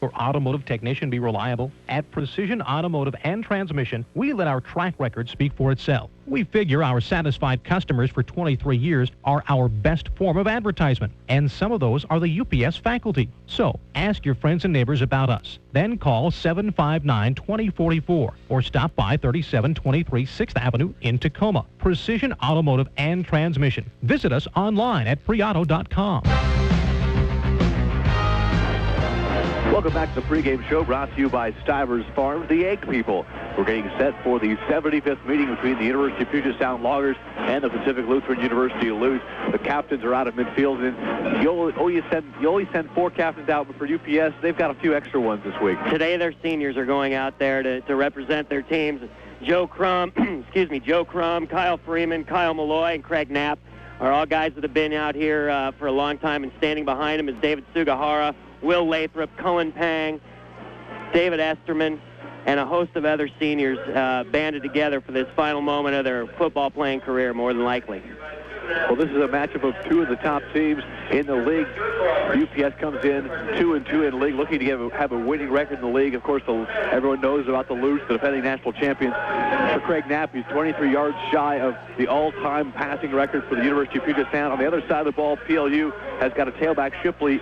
For automotive technician be reliable? At Precision Automotive and Transmission, we let our track record speak for itself. We figure our satisfied customers for 23 years are our best form of advertisement, and some of those are the UPS faculty. So, ask your friends and neighbors about us. Then call 759-2044 or stop by 3723 6th Avenue in Tacoma. Precision Automotive and Transmission. Visit us online at preauto.com. Welcome back to the pregame show brought to you by Stivers Farms, the Egg People. We're getting set for the 75th meeting between the University of Puget Sound Loggers and the Pacific Lutheran University of Lutz. The captains are out of midfield, and you only send 4 captains out, but for UPS, they've got a few extra ones this week. Today, their seniors are going out there to represent their teams. Joe Crum, Kyle Freeman, Kyle Malloy, and Craig Knapp are all guys that have been out here for a long time, and standing behind them is David Sugahara, Will Lathrop, Cullen Pang, David Esterman, and a host of other seniors banded together for this final moment of their football playing career, more than likely. Well, this is a matchup of 2 of the top teams in the league. UPS comes in 2-2 in the league, looking to have a winning record in the league. Of course, everyone knows about the Lutz, the defending national champions. For Craig Knapp, he's 23 yards shy of the all-time passing record for the University of Puget Sound. On the other side of the ball, PLU has got a tailback, Shipley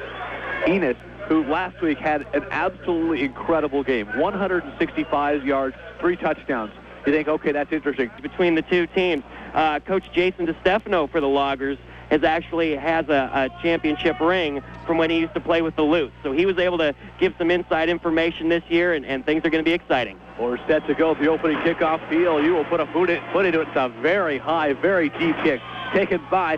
Enos, who last week had an absolutely incredible game. 165 yards, 3 touchdowns. You think, okay, that's interesting. Between the two teams, Coach Jason DeStefano for the Loggers has a championship ring from when he used to play with the Lutz. So he was able to give some inside information this year, and things are going to be exciting. We're set to go. The opening kickoff. PLU will put a foot into it. It's a very high, very deep kick taken by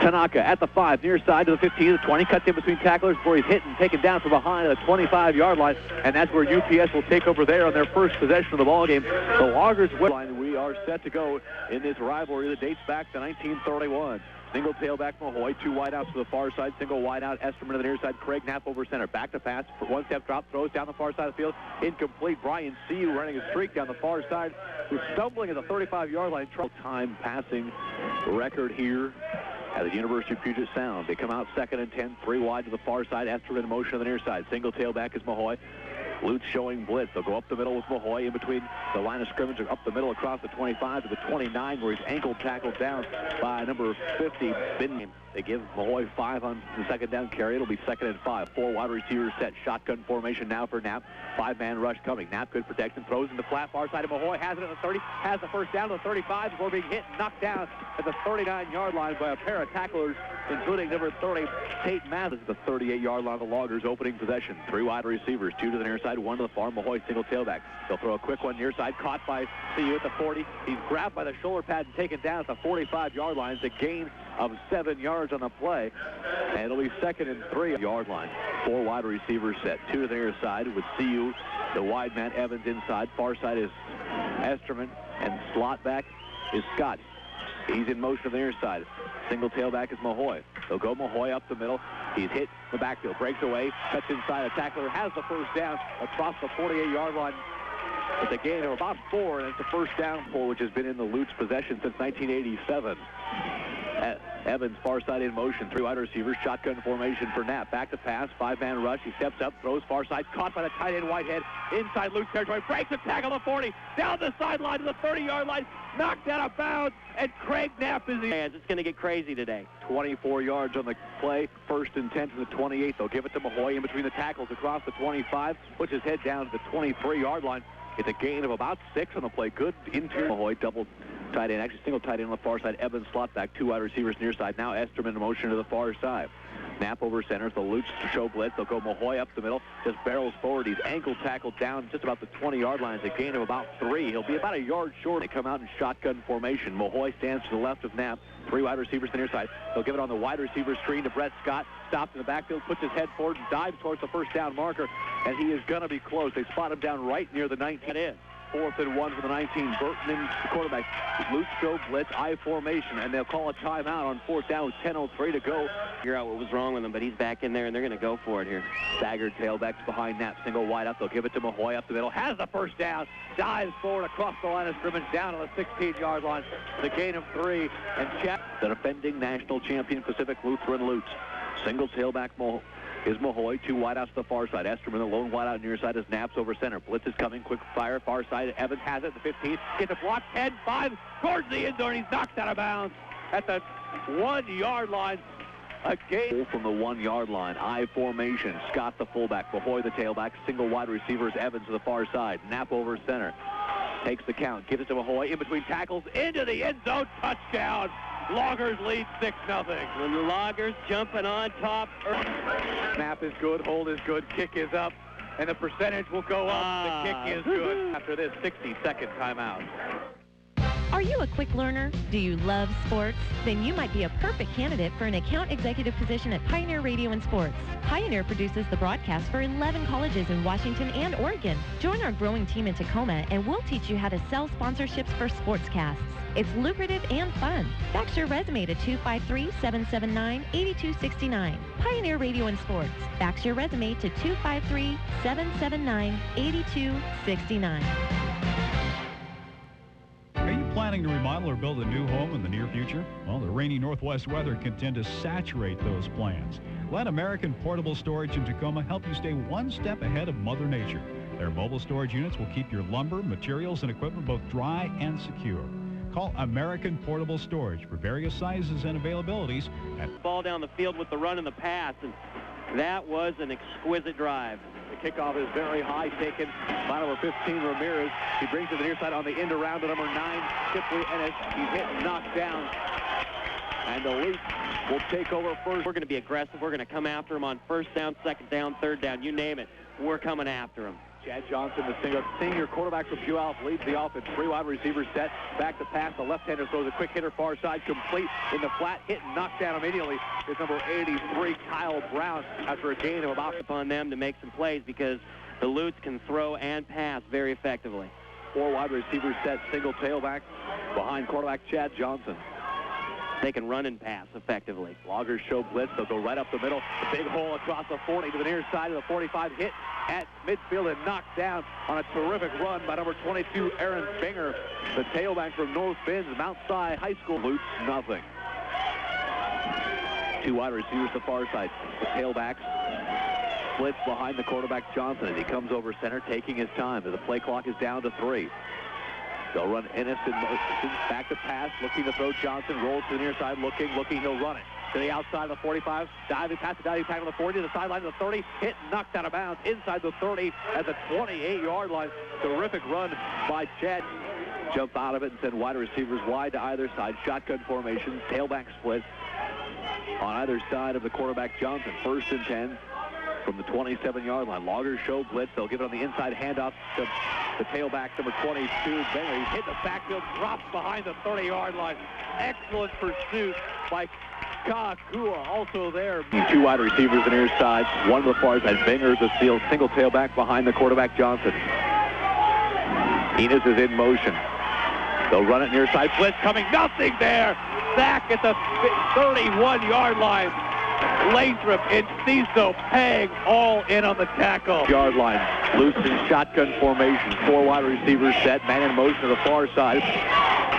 Tanaka at the 5, near side to the 15, to the 20, cuts in between tacklers before he's hit and taken down from behind at the 25-yard line, and that's where UPS will take over there on their first possession of the ball game. The Loggers line. We are set to go in this rivalry that dates back to 1931. Single tailback Mahoy, 2 wideouts to the far side, single wideout Esterman to the near side, Craig Knapp over center, back to pass, for 1-step drop, throws down the far side of the field, incomplete. Brian Siu running a streak down the far side, who's stumbling at the 35-yard line. Time passing record here at the University of Puget Sound. They come out 2nd and 10, 3 wide to the far side. Esterman in motion on the near side. Single tailback is Mahoy. Lutz showing blitz. They'll go up the middle with Mahoy in between the line of scrimmage, or up the middle across the 25 to the 29, where he's ankle tackled down by number 50, Bingham. They give Mahoy 5 on the 2nd down carry. It'll be 2nd and 5. 4 wide receivers set. Shotgun formation now for Knapp. 5-man rush coming. Knapp, good protection. Throws in the flat far side of Mahoy. Has it at the 30. Has the first down to the 35 before being hit and knocked down at the 39-yard line by a pair of tacklers, including number 30, Tate Mathis, at the 38-yard line of the Loggers opening possession. 3 wide receivers. 2 to the near side, 1 to the far. Mahoy single tailback. They'll throw a quick one near side. Caught by CU at the 40. He's grabbed by the shoulder pad and taken down at the 45-yard line. It's a gain of 7 yards on the play, and it'll be 2nd and 3-yard line. 4 wide receivers set. 2 to the near side with CU, the wide man Evans inside. Far side is Esterman, and slot back is Scott. He's in motion to the near side. Single tailback is Mahoy. They'll go Mahoy up the middle. He's hit in the backfield, breaks away, cuts inside. A tackler has the first down across the 48-yard line. It's a gain of about 4, and it's the first down for which has been in the Lutz possession since 1987. Evans, far side in motion. 3 wide receivers, shotgun formation for Knapp. Back to pass, 5-man rush. He steps up, throws far side, caught by the tight end Whitehead. Inside Lutz territory, breaks a tackle to 40, down the sideline to the 30-yard line, knocked out of bounds, and Craig Knapp is in. It's going to get crazy today. 24 yards on the play, 1st and 10 to the 28. They'll give it to Mahoy in between the tackles across the 25, puts his head down to the 23-yard line. It's a gain of about 6 on the play. Good interior. Mahoy double tight end, actually single tight end on the far side. Evans slot back, 2 wide receivers near side. Now Esterman in motion to the far side. Knapp over center. The Lutz show blitz. They'll go Mahoy up the middle. Just barrels forward. He's ankle tackled down just about the 20-yard line. It's a gain of about 3. He'll be about a yard short. They come out in shotgun formation. Mahoy stands to the left of Knapp. 3 wide receivers to the near side. They'll give it on the wide receiver screen to Brett Scott. Stops in the backfield, puts his head forward, and dives towards the first down marker. And he is going to be close. They spot him down right near the 19. In. 4th and 1 for the 19. Burton in the quarterback. Lutz show blitz, I formation, and they'll call a timeout on 4th down with 10:03 to go. Figure out what was wrong with him, but he's back in there, and they're going to go for it here. Staggered tailbacks behind Knapp. Single wide up. They'll give it to Mahoy up the middle. Has the first down. Dives forward across the line of scrimmage down on the 16-yard line. The gain of 3. And Chap, the defending national champion Pacific Lutheran Lutz. Single tailback is Mahoy. Two wideouts to the far side. Esterman, the lone wideout near side, is Naps over center. Blitz is coming. Quick fire. Far side. Evans has it. The 15. Gets a block. 10, 5. Towards the end zone. He's knocked out of bounds at the 1-yard line. A gain from the 1-yard line. I formation. Scott the fullback. Mahoy the tailback. Single wide receivers. Evans to the far side. Knapp over center. Takes the count. Gives it to Mahoy. In between tackles. Into the end zone. Touchdown. Loggers lead 6-0. When the Loggers jumping on top. Snap is good. Hold is good. Kick is up. And the percentage will go up. The kick is good. After this 60-second timeout. Are you a quick learner? Do you love sports? Then you might be a perfect candidate for an account executive position at Pioneer Radio and Sports. Pioneer produces the broadcast for 11 colleges in Washington and Oregon. Join our growing team in Tacoma and we'll teach you how to sell sponsorships for sportscasts. It's lucrative and fun. Fax your resume to 253-779-8269. Pioneer Radio and Sports. Fax your resume to 253-779-8269. Are you planning to remodel or build a new home in the near future? Well, the rainy northwest weather can tend to saturate those plans. Let American Portable Storage in Tacoma help you stay one step ahead of Mother Nature. Their mobile storage units will keep your lumber, materials, and equipment both dry and secure. Call American Portable Storage for various sizes and availabilities at Ball down the field with the run and the pass, and that was an exquisite drive. The kickoff is very high, taken by number 15, Ramirez. He brings it to the near side on the end around to number 9, Shipley Ennis. He's hit and knocked down. And the Lutes will take over first. We're going to be aggressive. We're going to come after him on first down, second down, third down. You name it. We're coming after him. Chad Johnson, the senior quarterback from Puyallup, leads the offense. 3 wide receivers set. Back to pass. The left-hander throws a quick hitter far side. Complete in the flat. Hit and knocked down immediately. It's number 83, Kyle Brown, after a gain of about upon them to make some plays because the Lutes can throw and pass very effectively. 4 wide receivers set. Single tailback behind quarterback Chad Johnson. They can run and pass effectively. Loggers show blitz. They'll go right up the middle. A big hole across the 40 to the near side of the 45. Hit at midfield and knocked down on a terrific run by number 22, Aaron Binger, the tailback from North Bend, Mount Si High School. Lutes nothing. 2 wide receivers to the far side. The tailbacks splits behind the quarterback Johnson as he comes over center, taking his time. The play clock is down to 3. They'll run Ennis in motion, back to pass, looking to throw Johnson, rolls to the near side, looking, he'll run it. To the outside of the 45, diving past the diving tackle to the 40, to the sideline of the 30, hit and knocked out of bounds inside the 30 at the 28-yard line. Terrific run by Chad. Jump out of it and send wide receivers wide to either side. Shotgun formation, tailback split on either side of the quarterback Johnson. 1st and 10 from the 27-yard line. Loggers show blitz. They'll give it on the inside handoff to the tailback, number 22, Banger. He's hit the backfield, drops behind the 30-yard line. Excellent pursuit by Kakua, also there. 2 wide receivers on the near side. One to the far side. Banger the steal. Single tailback behind the quarterback Johnson. Enos is in motion. They'll run it near side. Blitz coming. Nothing there. Sack at the 31-yard line. Lathrop and Ciso Peg all in on the tackle. Yard line. Loose in shotgun formation. 4 wide receivers set. Man in motion to the far side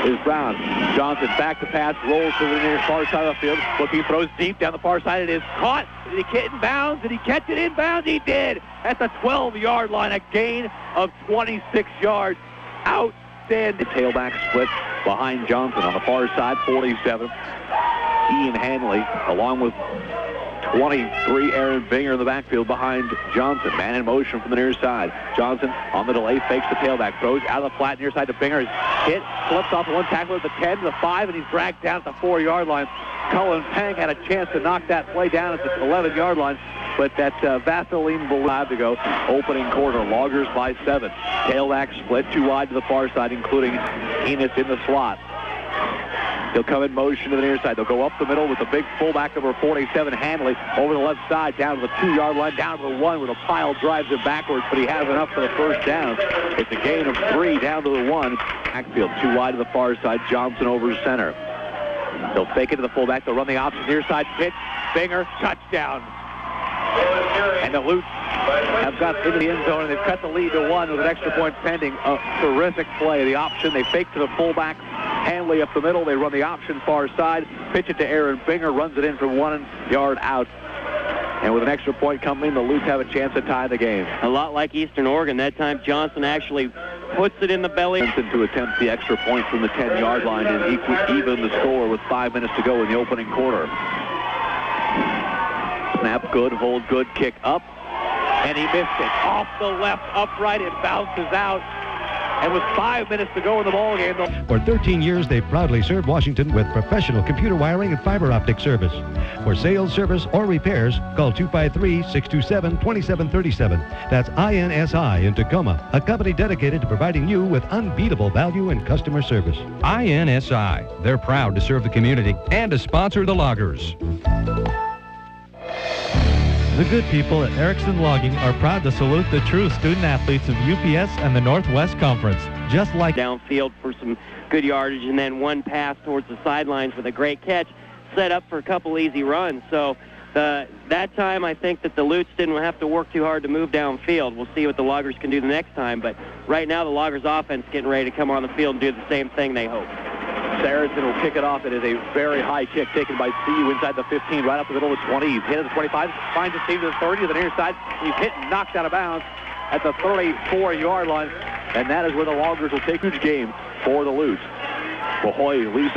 is Brown. Johnson back to pass. Rolls to the near far side of the field. Looking, throws deep down the far side. It is caught. Did he get inbounds? Did he catch it inbounds? He did. At the 12-yard line. A gain of 26 yards. Outstanding. Tailback split behind Johnson on the far side. 47. Ian Hanley along with 23, Aaron Binger in the backfield behind Johnson. Man in motion from the near side. Johnson on the delay, fakes the tailback, throws out of the flat near side to Binger. Hit, slips off one tackle at the 10 to the 5, and he's dragged down at the 4-yard line. Cullen Pang had a chance to knock that play down at the 11-yard line, but that Vaseline balloon to go. Opening quarter, Loggers by 7. Tailback split, 2 wide to the far side, including Enos in the slot. They'll come in motion to the near side. They'll go up the middle with the big fullback, number 47, Hanley, over the left side, down to the 2-yard line, down to the 1, where the pile drives it backwards, but he has enough for the first down. It's a gain of 3 down to the 1. Backfield, 2 wide to the far side, Johnson over center. They'll fake it to the fullback. They'll run the option near side pitch. Binger, touchdown. And the Lutes have got into the end zone, and they've cut the lead to 1 with an extra point pending. A terrific play. The option, they fake to the fullback. Hanley up the middle. They run the option far side. Pitch it to Aaron Binger. Runs it in from 1 yard out. And with an extra point coming, the Lutes have a chance to tie the game. A lot like Eastern Oregon. That time Johnson actually puts it in the belly. To attempt the extra point from the 10-yard line and even the score with 5 minutes to go in the opening quarter. Snap good, hold good, kick up. And he missed it. Off the left, upright, it bounces out. And with 5 minutes to go in the ballgame. For 13 years, they've proudly served Washington with professional computer wiring and fiber optic service. For sales, service, or repairs, call 253-627-2737. That's INSI in Tacoma, a company dedicated to providing you with unbeatable value and customer service. INSI. They're proud to serve the community and to sponsor the Loggers. The good people at Erickson Logging are proud to salute the true student-athletes of UPS and the Northwest Conference. Just like downfield for some good yardage, and then one pass towards the sidelines with a great catch, set up for a couple easy runs. So that time, I think that the Lutes didn't have to work too hard to move downfield. We'll see what the Loggers can do the next time, but right now the Loggers offense is getting ready to come on the field and do the same thing they hope. Saracen will kick it off. It is a very high kick taken by CU inside the 15, right up the middle of the 20. He's hit at the 25, finds his team to the 30, to the near side. He's hit and knocked out of bounds at the 34-yard line, and that is where the Loggers will take huge game for the Lutes. Mahoy leaves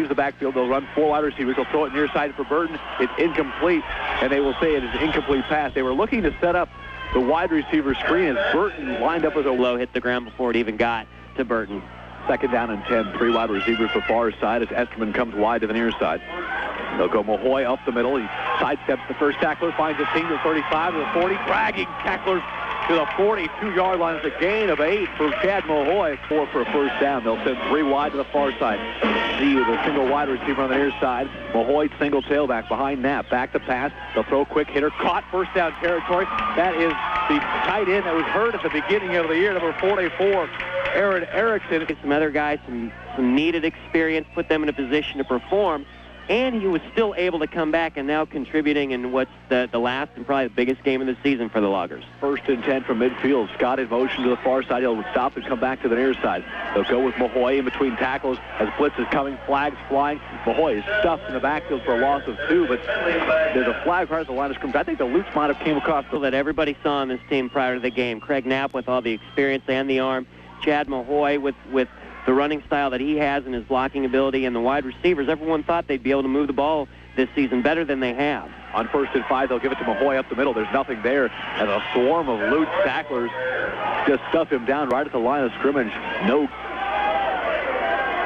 the backfield. They'll run 4 wide receivers. They'll throw it near side for Burton. It's incomplete, and they will say it is an incomplete pass. They were looking to set up the wide receiver screen as Burton lined up as a low, hit the ground before it even got to Burton. Second down and 10, 3 wide receivers to the far side as Esterman comes wide to the near side. They'll go Mahoy up the middle. He sidesteps the first tackler, finds his team to the 35, to the 40, dragging tacklers to the 42-yard line. It's a gain of 8 for Chad Mahoy. 4 for a first down. They'll send 3 wide to the far side. See with a single wide receiver on the near side. Mahoy single tailback behind Knapp. Back to pass. They'll throw a quick hitter. Caught first down territory. That is the tight end that was hurt at the beginning of the year, number 44. Aaron Erickson. Some other guys, some needed experience, put them in a position to perform, and he was still able to come back and now contributing in what's the last and probably the biggest game of the season for the Loggers. First and 10 from midfield. Scott in motion to the far side. He'll stop and come back to the near side. They'll go with Mahoy in between tackles as blitz is coming, flags flying. Mahoy is stuffed in the backfield for a loss of 2, but there's a flag right at the line of scrimmage. I think the Lutes might have came across that everybody saw on this team prior to the game. Craig Knapp with all the experience and the arm. Chad Mahoy with the running style that he has and his blocking ability, and the wide receivers. Everyone thought they'd be able to move the ball this season better than they have. On 1st and 5, they'll give it to Mahoy up the middle. There's nothing there, and a swarm of Lutes tacklers just stuff him down right at the line of scrimmage. No.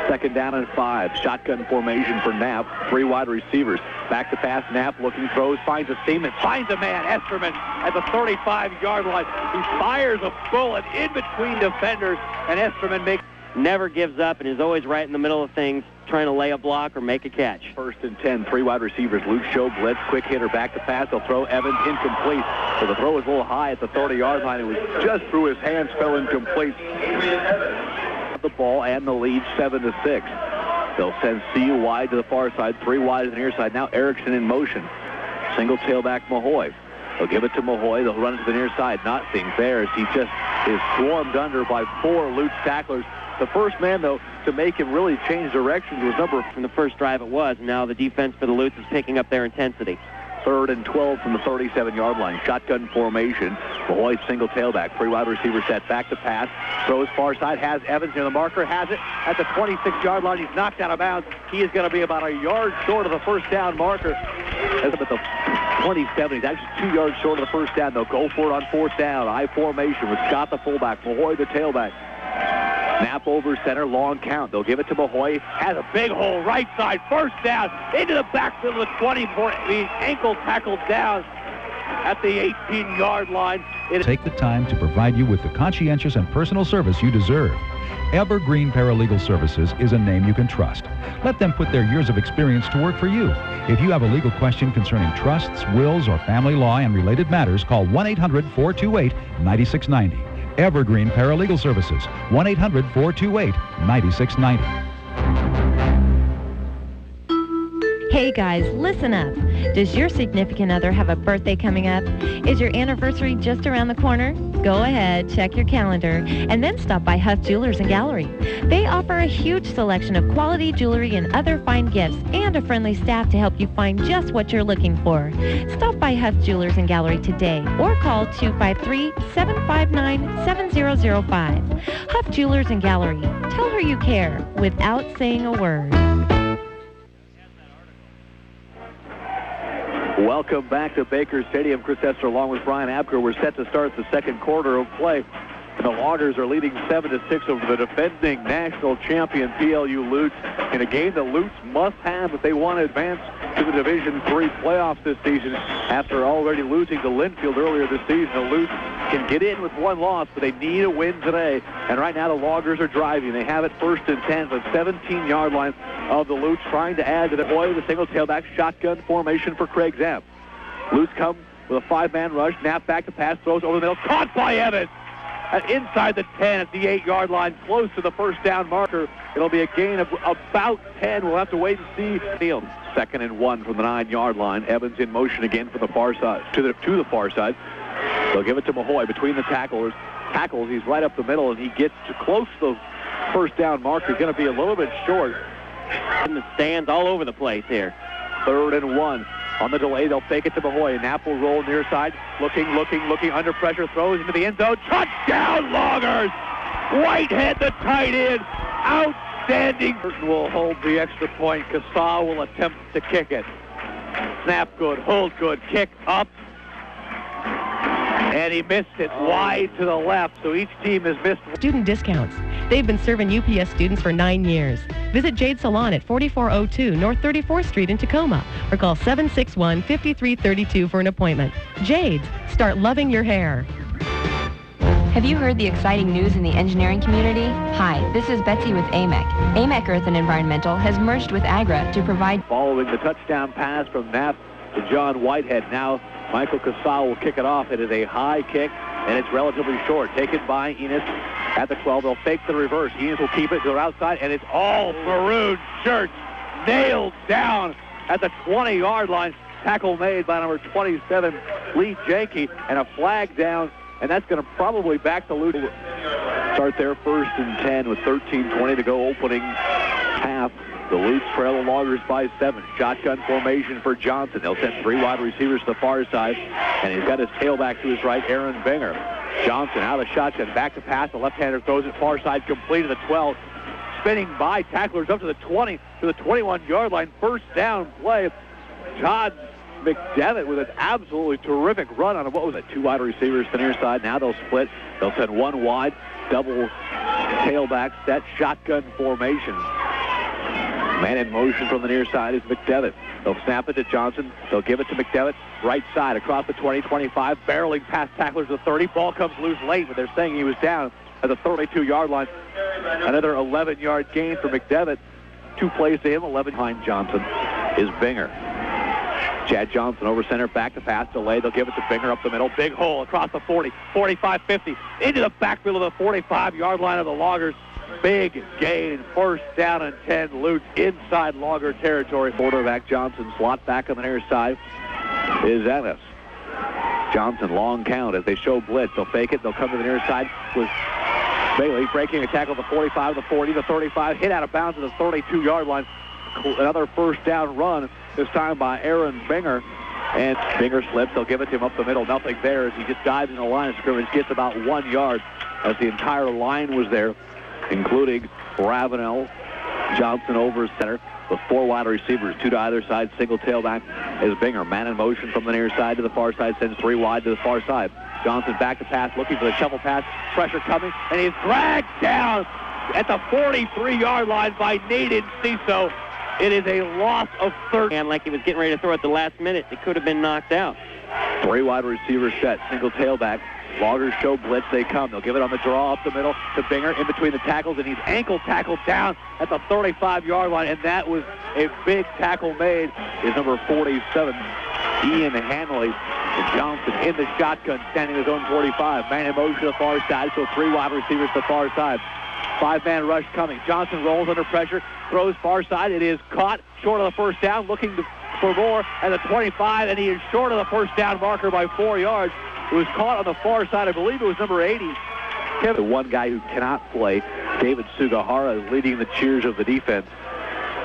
Second down and 5. Shotgun formation for Knapp. 3 wide receivers. Back to pass. Knapp looking, throws, finds a seam, and finds a man. Esterman at the 35-yard line. He fires a bullet in between defenders, and Esterman never gives up and is always right in the middle of things, trying to lay a block or make a catch. 1st and 10, 3 wide receivers. Luke Show blitz, quick hitter, back to pass. They'll throw Evans incomplete. So the throw was a little high at the 30-yard line. It was just through his hands, fell incomplete. The ball and the lead 7-6. They'll send CU wide to the far side, 3 wide to the near side. Now Erickson in motion. Single tailback Mahoy. They'll give it to Mahoy. They'll run it to the near side. Not seeing there as he just is swarmed under by 4 Lutes tacklers. The first man, though, to make him really change directions was from the first drive it was. Now the defense for the Lutes is picking up their intensity. 3rd and 12 from the 37-yard line. Shotgun formation. Mahoy single tailback. 3 wide receiver set. Back to pass. Throws far side. Has Evans near the marker. Has it at the 26-yard line. He's knocked out of bounds. He is going to be about a yard short of the first down marker. At the 27. He's actually 2 yards short of the first down. They'll go for it on 4th down. I formation with Scott the fullback. Mahoy the tailback. Snap over center, long count. They'll give it to Mahoy. Has a big hole, right side, first down, into the backfield of the 20, being ankle tackled down at the 18-yard line. Take the time to provide you with the conscientious and personal service you deserve. Evergreen Paralegal Services is a name you can trust. Let them put their years of experience to work for you. If you have a legal question concerning trusts, wills, or family law and related matters, call 1-800-428-9690. Evergreen Paralegal Services, 1-800-428-9690. Hey guys, listen up. Does your significant other have a birthday coming up? Is your anniversary just around the corner? Go ahead, check your calendar, and then stop by Huff Jewelers and Gallery. They offer a huge selection of quality jewelry and other fine gifts, and a friendly staff to help you find just what you're looking for. Stop by Huff Jewelers and Gallery today, or call 253-759-7005. Huff Jewelers and Gallery. Tell her you care without saying a word. Welcome back to Baker Stadium. Chris Esser along with Brian Abker. We're set to start the second quarter of play. The Loggers are leading 7-6 over the defending national champion PLU Lutz in a game that Lutz must have if they want to advance to the Division III playoffs this season. After already losing to Linfield earlier this season, the Lutz can get in with one loss, but they need a win today. And right now the Loggers are driving. They have it 1st and 10, the 17-yard line of the Lutz, trying to add to the boy with a single tailback shotgun formation for Craig Zapp. Lutz come with a 5-man rush. Knapp back to pass, throws over the middle, caught by Evans. Inside the 10 at the 8-yard line, close to the first down marker. It'll be a gain of about 10. We'll have to wait and see. Field 2nd and 1 from the 9-yard line. Evans in motion again for the far side, to the far side. They'll give it to Mahoy between the tackles. He's right up the middle, and he gets to close to the first down marker. Going to be a little bit short. In the stands all over the place here. 3rd and 1. On the delay, they'll fake it to Mahoy. Knapp will roll near side. Looking, under pressure, throws into the end zone. Touchdown, Loggers! Whitehead, the tight end. Outstanding. Burton will hold the extra point. Casal will attempt to kick it. Snap good, hold good, kick up. And he missed it wide to the left, so each team has missed. Student discounts. They've been serving UPS students for 9 years. Visit Jade Salon at 4402 North 34th Street in Tacoma, or call 761-5332 for an appointment. Jade's, start loving your hair. Have you heard the exciting news in the engineering community? Hi, this is Betsy with AMEC. AMEC Earth and Environmental has merged with AGRA to provide... Following the touchdown pass from Knapp to John Whitehead. Now Michael Casal will kick it off. It is a high kick, and it's relatively short. Taken by Enos at the 12. They'll fake the reverse. Enos will keep it to the outside, and it's all maroon shirts nailed down at the 20-yard line. Tackle made by number 27, Lee Janke, and a flag down, and that's going to probably back the Lutz. Start there 1st and 10 with 13:20 to go opening half. The Lutz trail the Loggers by 7. Shotgun formation for Johnson. They'll send 3 wide receivers to the far side, and he's got his tailback to his right, Aaron Binger. Johnson out of the shotgun, back to pass. The left-hander throws it far side, complete to the 12. Spinning by tacklers up to the 20, to the 21-yard line. First down play. Todd McDevitt with an absolutely terrific run on what was it? 2 wide receivers to the near side. Now they'll split. They'll send 1 wide, double tailback set, shotgun formation. Man in motion from the near side is McDevitt. They'll snap it to Johnson. They'll give it to McDevitt. Right side across the 20-25. Barreling past tacklers to 30. Ball comes loose late, but they're saying he was down at the 32-yard line. Another 11-yard gain for McDevitt. 2 plays to him. 11 behind Johnson is Binger. Chad Johnson over center, back to pass, delay. They'll give it to Binger up the middle. Big hole across the 40, 45, 50. Into the backfield of the 45-yard line of the Loggers. Big gain, 1st down and 10. Lutz inside Logger territory. Quarterback Johnson, slot back on the near side is Ennis. Johnson, long count as they show blitz. They'll fake it. They'll come to the near side with Bailey breaking a tackle at the 45, the 40, the 35. Hit out of bounds at the 32-yard line. Another 1st down run, this time by Aaron Binger. And Binger slips. They'll give it to him up the middle. Nothing there as he just dives in the line of scrimmage. Gets about 1 yard as the entire line was there, including Ravenel, Johnson over center with 4 wide receivers, 2 to either side. Single tailback is Binger. Man in motion from the near side to the far side, sends 3 wide to the far side. Johnson back to pass, looking for the shovel pass. Pressure coming, and he's dragged down at the 43-yard line by Nate Enciso. It is a loss of 30. And like he was getting ready to throw at the last minute, it could have been knocked out. 3 wide receivers set, single tailback. Loggers show blitz, they come. They'll give it on the draw up the middle to Binger in between the tackles, and he's ankle tackled down at the 35-yard line, and that was a big tackle made. Is number 47, Ian Hanley. And Johnson in the shotgun, standing his own 45. Man in motion to the far side, so 3 wide receivers to the far side. 5-man rush coming. Johnson rolls under pressure, throws far side. It is caught short of the 1st down, looking for more at the 25, and he is short of the 1st down marker by 4 yards. It was caught on the far side. I believe it was number 80. The one guy who cannot play, David Sugahara, is leading the cheers of the defense.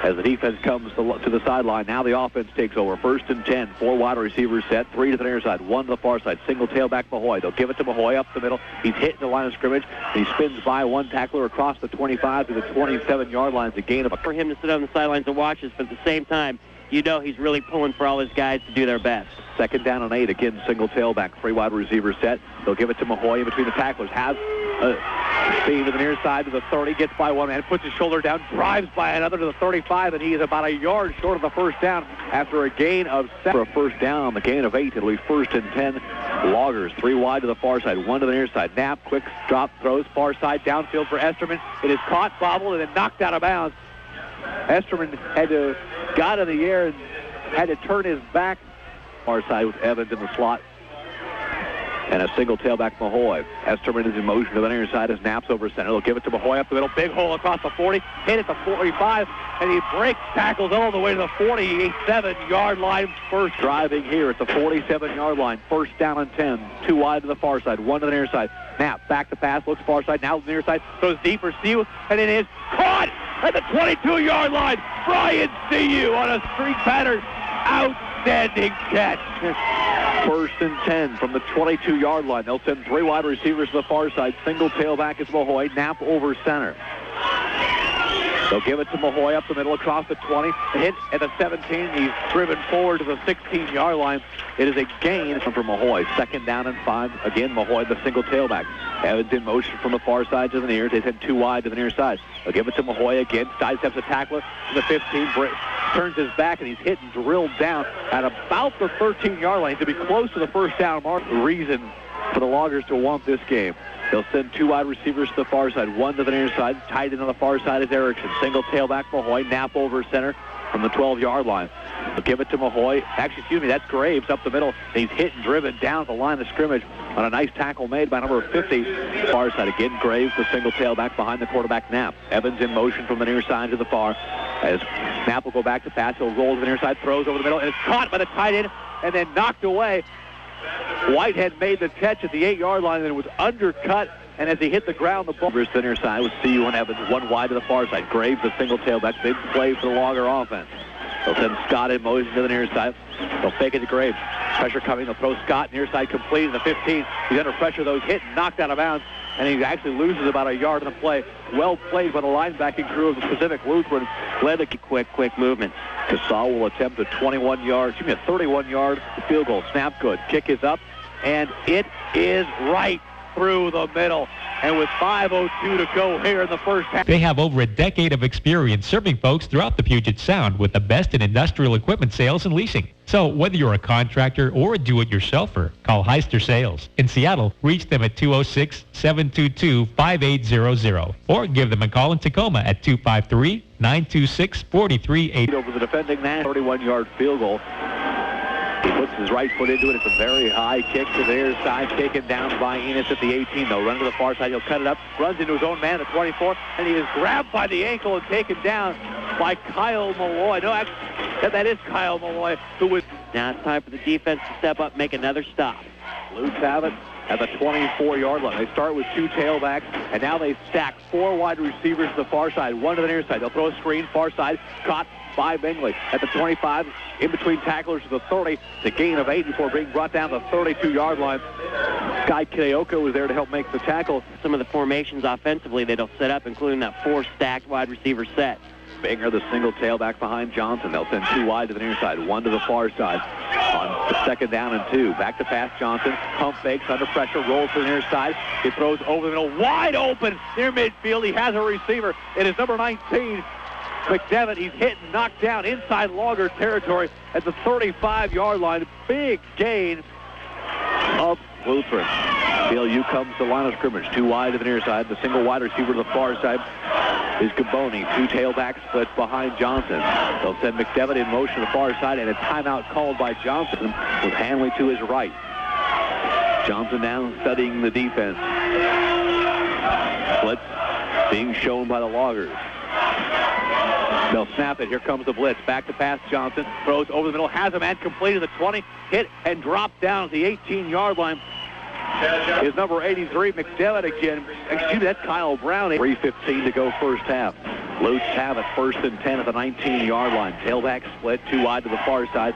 As the defense comes to the sideline, now the offense takes over. 1st and 10, 4 wide receivers set, 3 to the near side, 1 to the far side. Single tailback Mahoy. They'll give it to Mahoy up the middle. He's hitting the line of scrimmage. He spins by one tackler across the 25 to the 27-yard line. It's a gain of for him to sit on the sidelines and watch this, but at the same time, you know he's really pulling for all his guys to do their best. 2nd down and 8. Again, single tailback, 3 wide receivers set. They'll give it to Mahoy in between the tacklers. Has speed to the near side to the 30, gets by one man, puts his shoulder down, drives by another to the 35, and he is about a yard short of the first down after a gain of 7. For a first down, the gain of 8. It'll be 1st and 10. Loggers, 3 wide to the far side, 1 to the near side. Knapp, quick drop, throws, far side, downfield for Esterman. It is caught, bobbled, and then knocked out of bounds. Esterman got in the air and had to turn his back. Far side with Evans in the slot. And a single tailback Mahoy. Esterman is in motion to the near side as Knapp's over center. They'll give it to Mahoy up the middle. Big hole across the 40. Hit at the 45. And he breaks tackles all the way to the 47-yard line. First driving here at the 47-yard line. 1st down and 10. 2 wide to the far side. 1 to the near side. Knapp back to pass. Looks far side. Now to the near side. Throws deep for Siu. And it is caught at the 22-yard line. Brian Siu on a streak pattern. Outstanding catch. 1st and 10 from the 22-yard line. They'll send 3 wide receivers to the far side. Single tailback is Mahoy. Knapp over center. They'll give it to Mahoy up the middle across the 20. Hit at the 17. He's driven forward to the 16-yard line. It is a gain from Mahoy. 2nd down and 5. Again, Mahoy, the single tailback. Evans in motion from the far side to the near. They send 2 wide to the near side. They'll give it to Mahoy again. Sidesteps a tackler to the 15. Turns his back, and he's hit and drilled down at about the 13-yard line to be close to the first down mark. The reason for the Loggers to want this game. They'll send 2 wide receivers to the far side, 1 to the near side. Tight end on the far side is Erickson. Single tailback Mahoy. Knapp over center from the 12-yard line. They'll give it to Mahoy. Actually, excuse me, that's Graves up the middle. He's hit and driven down the line of scrimmage on a nice tackle made by number 50. Far side again, Graves, the single tailback behind the quarterback, Knapp. Evans in motion from the near side to the far. As Knapp will go back to pass, he'll roll to the near side, throws over the middle, and it's caught by the tight end and then knocked away. Whitehead made the catch at the 8-yard line, and then was undercut. And as he hit the ground, the ball to the near side with CU and Evans, 1 wide to the far side. Graves, the single tailback, big play for the Logger offense. They'll send Scott in motion to the near side. They'll fake it to Graves. Pressure coming. They'll throw Scott near side complete to the 15. He's under pressure, though. He's hit and knocked out of bounds. And he actually loses about a yard in the play. Well played by the linebacking crew of the Pacific Lutheran. Led a quick movement. Casal will attempt a 31-yard field goal. Snap good. Kick is up. And it is right through the middle. And with 5:02 to go here in the first half. They have over a decade of experience serving folks throughout the Puget Sound with the best in industrial equipment sales and leasing. So whether you're a contractor or a do-it-yourselfer, call Heister Sales. In Seattle, reach them at 206-722-5800 or give them a call in Tacoma at 253-926-4380. Over the defending man, 31-yard field goal. He puts his right foot into it. It's a very high kick to the near side, taken down by Enos at the 18. They'll run to the far side. He'll cut it up, runs into his own man at the 24, and he is grabbed by the ankle and taken down by Kyle Malloy. No, that is Kyle Malloy, who was... Now it's time for the defense to step up, make another stop. Lutes have it at the 24-yard line. They start with 2 tailbacks, and now they stack 4 wide receivers to the far side, 1 to the near side. They'll throw a screen, far side, caught by Bingley at the 25, in between tacklers to the 30. The gain of 8 before being brought down the 32-yard line. Guy Kiyoko was there to help make the tackle. Some of the formations offensively that they'll set up, including that 4 stacked wide receiver set. Binger, the single tailback behind Johnson. They'll send 2 wide to the near side, 1 to the far side. On the 2nd down and 2. Back to pass Johnson. Pump fakes under pressure, rolls to the near side. He throws over the middle, wide open near midfield. He has a receiver. It is number 19. McDevitt, he's hit and knocked down inside Logger territory at the 35-yard line. Big gain of Lutheran. BLU comes to the line of scrimmage. 2 wide to the near side. The single wide receiver to the far side is Gaboni. 2 tailbacks split behind Johnson. They'll send McDevitt in motion to the far side, and a timeout called by Johnson with Hanley to his right. Johnson now studying the defense. Blitz being shown by the Loggers. They'll snap it. Here comes the blitz. Back to pass Johnson. Throws over the middle. Has a man complete at the 20. Hit and dropped down at the 18-yard line is number 83, McDevitt again. Excuse me, that's Kyle Brown. 3:15 to go first half. Lutz have it first and 10 at the 19-yard line. Tailback split, too wide to the far side,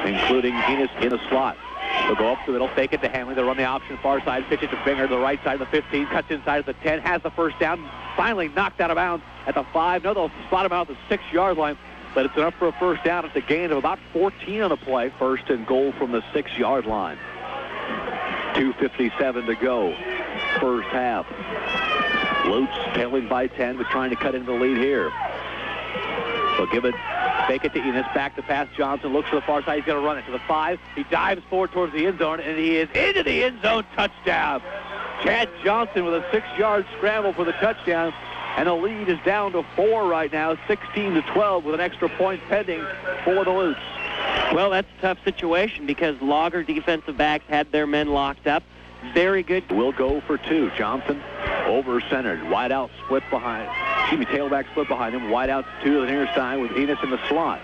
including Enos in the slot. They'll go up the middle, fake it to Hanley. They'll run the option far side, pitch it to Binger to the right side of the 15, cuts inside of the 10, has the first down, finally knocked out of bounds at the 5. No, they'll spot him out at the 6-yard line, but it's enough for a first down. It's a gain of about 14 on the play. First and goal from the 6-yard line. 2:57 to go, first half. Lutz tailing by 10, but trying to cut into the lead here. They'll give it, fake it to Enos, back to pass. Johnson looks to the far side. He's going to run it to the 5. He dives forward towards the end zone, and he is into the end zone. Touchdown. Chad Johnson with a 6-yard scramble for the touchdown, and the lead is down to 4 right now, 16-12, with an extra point pending for the Lutz. Well, that's a tough situation because Lager defensive backs had their men locked up. Very good. Will go for 2. Johnson over-centered. Wide out split behind. Tailback split behind him. Wide out to the near side with Enos in the slot.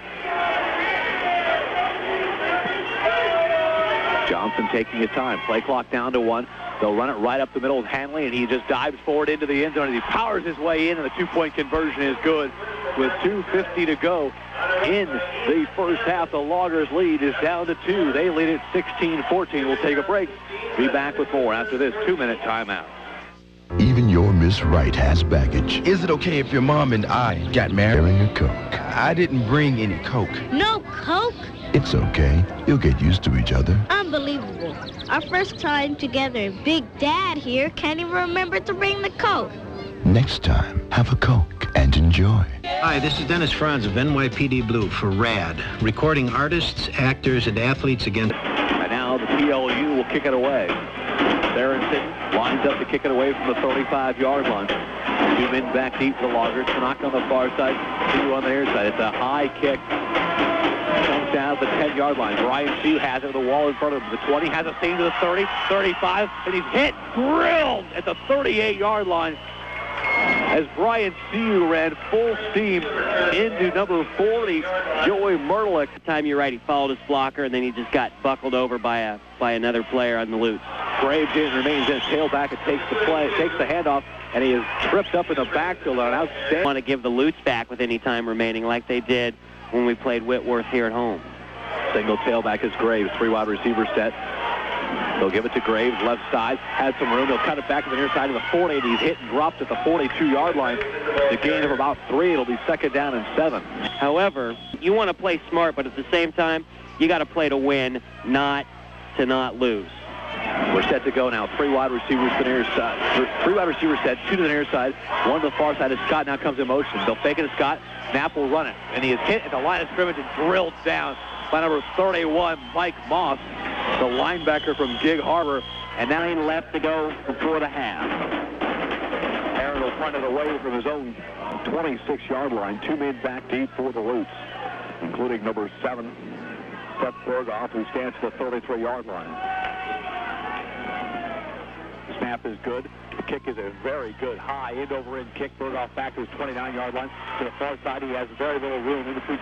Johnson taking his time. Play clock down to 1. They'll run it right up the middle with Hanley, and he just dives forward into the end zone, and he powers his way in, and the 2-point conversion is good. With 2:50 to go in the first half, the Loggers lead is down to 2. They lead at 16-14. We'll take a break. Be back with more after this 2-minute timeout. Even your Miss Right has baggage. Is it okay if your mom and I got married? Carrying a Coke. I didn't bring any Coke. No Coke? It's okay. You'll get used to each other. Unbelievable. Our first time together. Big Dad here can't even remember to bring the Coke. Next time, have a Coke and enjoy. Hi, this is Dennis Franz of NYPD Blue for RAD, recording artists, actors, and athletes against... And now the PLU will kick it away. Berenson lines up to kick it away from the 35-yard line. 2 men back deep for the Loggers. Tanaka on the far side, 2 on the near side. It's a high kick. Comes down to the 10-yard line. Brian Shue has it with the wall in front of him. The 20 has a seam to the 30, 35, and he's hit, drilled at the 38-yard line as Brian Shue ran full steam into number 40, Joey Merlick. The time you're right, he followed his blocker, and then he just got buckled over by another player on the Lutz. Graves remains in his tailback and takes the handoff, and he is tripped up in the backfield on outstanding. Want to give the Lutz back with any time remaining like they did when we played Whitworth here at home. Single tailback is Graves, 3 wide receiver set. They'll give it to Graves, left side, has some room. They'll cut it back to the near side of the 40, and he's hit and dropped at the 42-yard line. The gain of about 3. It'll be 2nd down and 7. However, you want to play smart, but at the same time, you got to play to win, not to not lose. We're set to go now. 3 wide receivers to the near side. 3 wide receivers set, 2 to the near side, 1 to the far side. As Scott now comes in motion. They'll fake it to Scott. Knapp will run it, and he is hit at the line of scrimmage and drilled down by number 31, Mike Moss, the linebacker from Gig Harbor. And 9 left to go before the half. Aaron will punt it away from his own 26-yard line. 2 men back deep for the Lutz, including number 7, Seth Berghoff, who stands at the 33-yard line. Snap is good. The kick is a very good high end-over-end kick. Berghoff back to his 29-yard line. To the far side, he has very little room in between.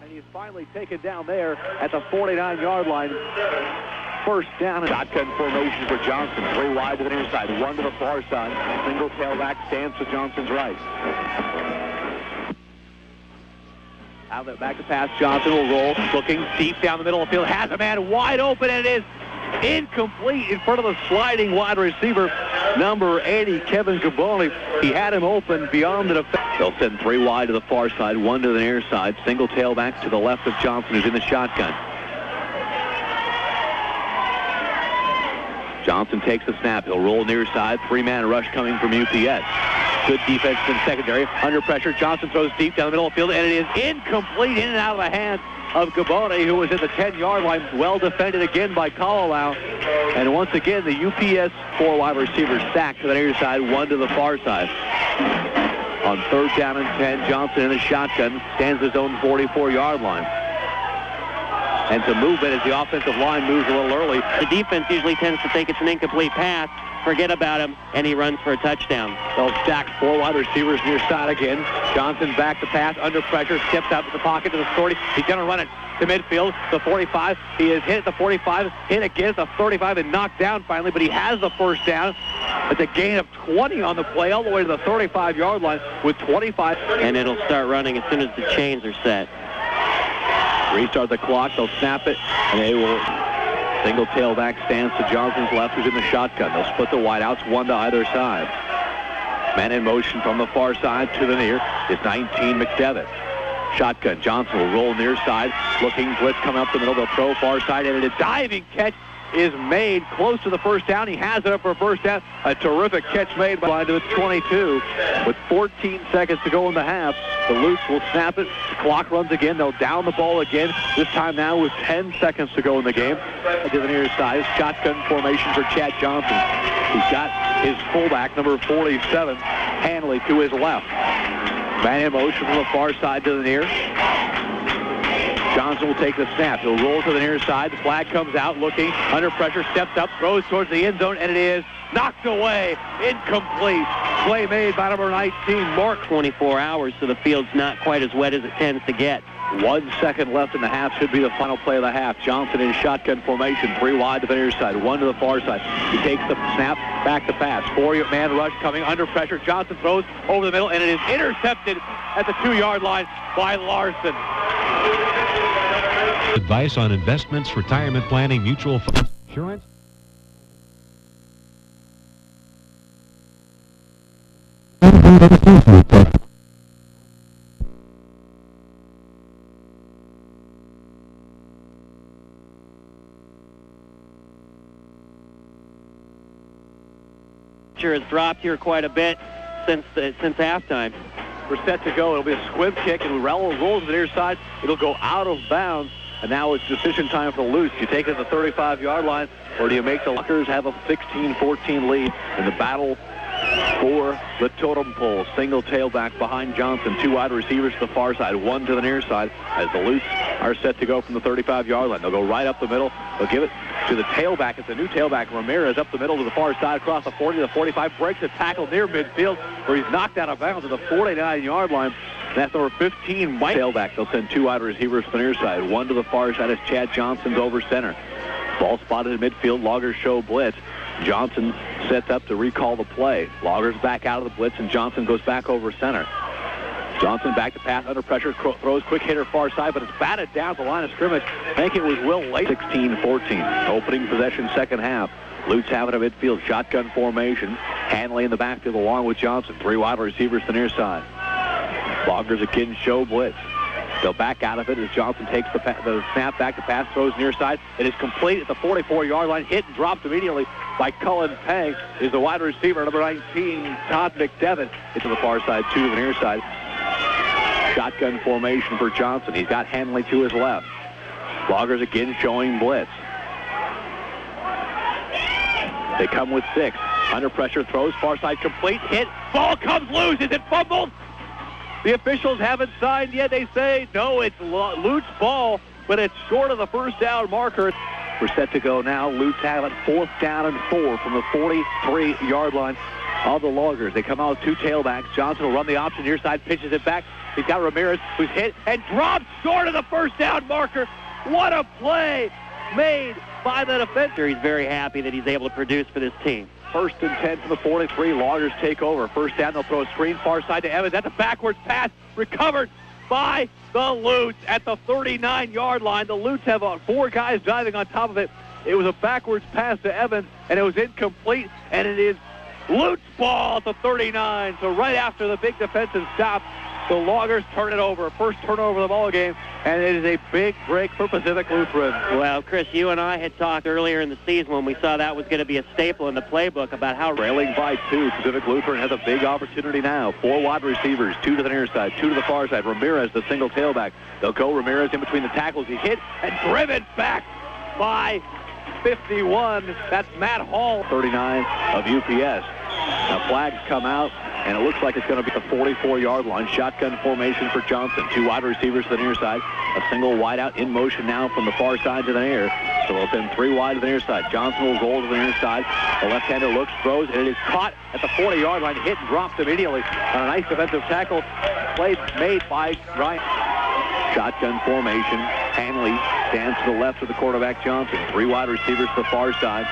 And he's finally taken down there at the 49-yard line. First down. Shotgun formation for Johnson. 3 wide to the near side. 1 to the far side. Single tailback stands to Johnson's right. Outlet back to pass. Johnson will roll. Looking deep down the middle of the field. Has a man wide open, and it is incomplete in front of the sliding wide receiver, number 80, Kevin Gaboni. He had him open beyond the defense. They'll send 3 wide to the far side, 1 to the near side. Single tailback to the left of Johnson, who's in the shotgun. Johnson takes the snap. He'll roll near side. 3-man rush coming from UPS. Good defense in secondary. Under pressure, Johnson throws deep down the middle of the field, and it is incomplete, in and out of the hands of Gaboni, who was at the 10-yard line. Well defended again by Kalalau. And once again, the UPS 4 wide receivers sacked to the near side, 1 to the far side. On 3rd down and 10, Johnson in the shotgun stands his own 44-yard line. And some movement as the offensive line moves a little early. The defense usually tends to think it's an incomplete pass. forget about him, and he runs for a touchdown. They'll stack 4 wide receivers near side again. Johnson back to pass, under pressure, steps out of the pocket to the 40. He's going to run it to midfield, the 45. He is hit at the 45, hit again at the 35, and knocked down finally, but he has the first down. It's a gain of 20 on the play, all the way to the 35-yard line with 25. And it'll start running as soon as the chains are set. Restart the clock, they'll snap it, and they will single tailback stands to Johnson's left, who's in the shotgun. They'll split the wideouts, 1 to either side. Man in motion from the far side to the near is 19, McDevitt. Shotgun, Johnson will roll near side, looking, blitz coming up the middle, they'll throw far side, and a diving catch is made close to the first down. He has it up for a first down. A terrific catch made by the 22. With 14 seconds to go in the half, the Lutes will snap it. The clock runs again. They'll down the ball again, this time now with 10 seconds to go in the game. To the near side, shotgun formation for Chad Johnson. He's got his fullback, number 47, Hanley, to his left. Man in motion from the far side to the near. Johnson will take the snap. He'll roll to the near side. The flag comes out, looking, under pressure, steps up, throws towards the end zone, and it is knocked away. Incomplete. Play made by number 19, Mark. 24 hours, so the field's not quite as wet as it tends to get. 1 second left in the half. Should be the final play of the half. Johnson in shotgun formation. 3 wide to the near side. 1 to the far side. He takes the snap. Back to pass. 4-man rush coming under pressure. Johnson throws over the middle, and it is intercepted at the 2-yard line by Larson. Advice on investments, retirement planning, mutual funds, insurance. Has dropped here quite a bit since halftime. We're set to go. It'll be a squib kick, and rolls to the near side. It'll go out of bounds, and now it's decision time for the Lutes. You take it to the 35-yard line, or do you make the Lockers have a 16-14 lead in the battle for the totem pole? Single tailback behind Johnson. 2 wide receivers to the far side, 1 to the near side, as the Lutes are set to go from the 35-yard line. They'll go right up the middle. They'll give it to the tailback. It's a new tailback, Ramirez, up the middle to the far side, across the 40 to the 45, breaks a tackle near midfield, where he's knocked out of bounds at the 49-yard line. That's number 15, Mike. Tailback. They'll send 2 wide receivers to the near side. 1 to the far side as Chad Johnson's over center. Ball spotted in midfield. Loggers show blitz. Johnson sets up to recall the play. Loggers back out of the blitz, and Johnson goes back over center. Johnson back to pass under pressure, throws quick hitter far side, but it's batted down the line of scrimmage. I think it was Will late. 16-14. Opening possession, second half. Lutes have it at midfield. Shotgun formation. Hanley in the backfield along with Johnson. 3 wide receivers to the near side. Loggers again show blitz. They'll back out of it as Johnson takes the snap back to pass, throws near side. It is complete at the 44-yard line. Hit and dropped immediately by Cullen Pang. Is the wide receiver, number 19, Todd McDevitt. It's to the far side, 2 to the near side. Shotgun formation for Johnson. He's got Hanley to his left. Loggers again showing blitz. They come with 6. Under pressure, throws, far side complete, hit, ball comes loose. Is it fumbled? The officials haven't signed yet. They say, no, it's Lutes ball, but it's short of the first down marker. We're set to go now. Lutes have it 4th down and 4 from the 43-yard line of the Loggers. They come out with 2 tailbacks. Johnson will run the option near side, pitches it back. He's got Ramirez, who's hit and dropped short of the first down marker. What a play made by the defender. He's very happy that he's able to produce for this team. 1st and 10 from the 43. Loggers take over. First down, they'll throw a screen far side to Evans. That's a backwards pass recovered by the Lutes at the 39-yard line. The Lutes have 4 guys diving on top of it. It was a backwards pass to Evans, and it was incomplete, and it is Lutes ball at the 39. So right after the big defensive stop, the Loggers turn it over. First turnover of the ball game, and it is a big break for Pacific Lutheran. Well, Chris, you and I had talked earlier in the season when we saw that was going to be a staple in the playbook about how... Trailing by 2, Pacific Lutheran has a big opportunity now. 4 wide receivers, 2 to the near side, 2 to the far side. Ramirez, the single tailback. They'll go Ramirez in between the tackles. He's hit and driven back by 51. That's Matt Hall. 39 of UPS. Now flags come out, and it looks like it's going to be the 44-yard line. Shotgun formation for Johnson. 2 wide receivers to the near side. A single wide out in motion now from the far side to the near. So they'll send 3 wide to the near side. Johnson will roll to the near side. The left-hander looks, throws, and it is caught at the 40-yard line. Hit and dropped immediately on a nice defensive tackle made by Ryan. Shotgun formation. Hanley stands to the left of the quarterback Johnson. 3 wide receivers to the far side.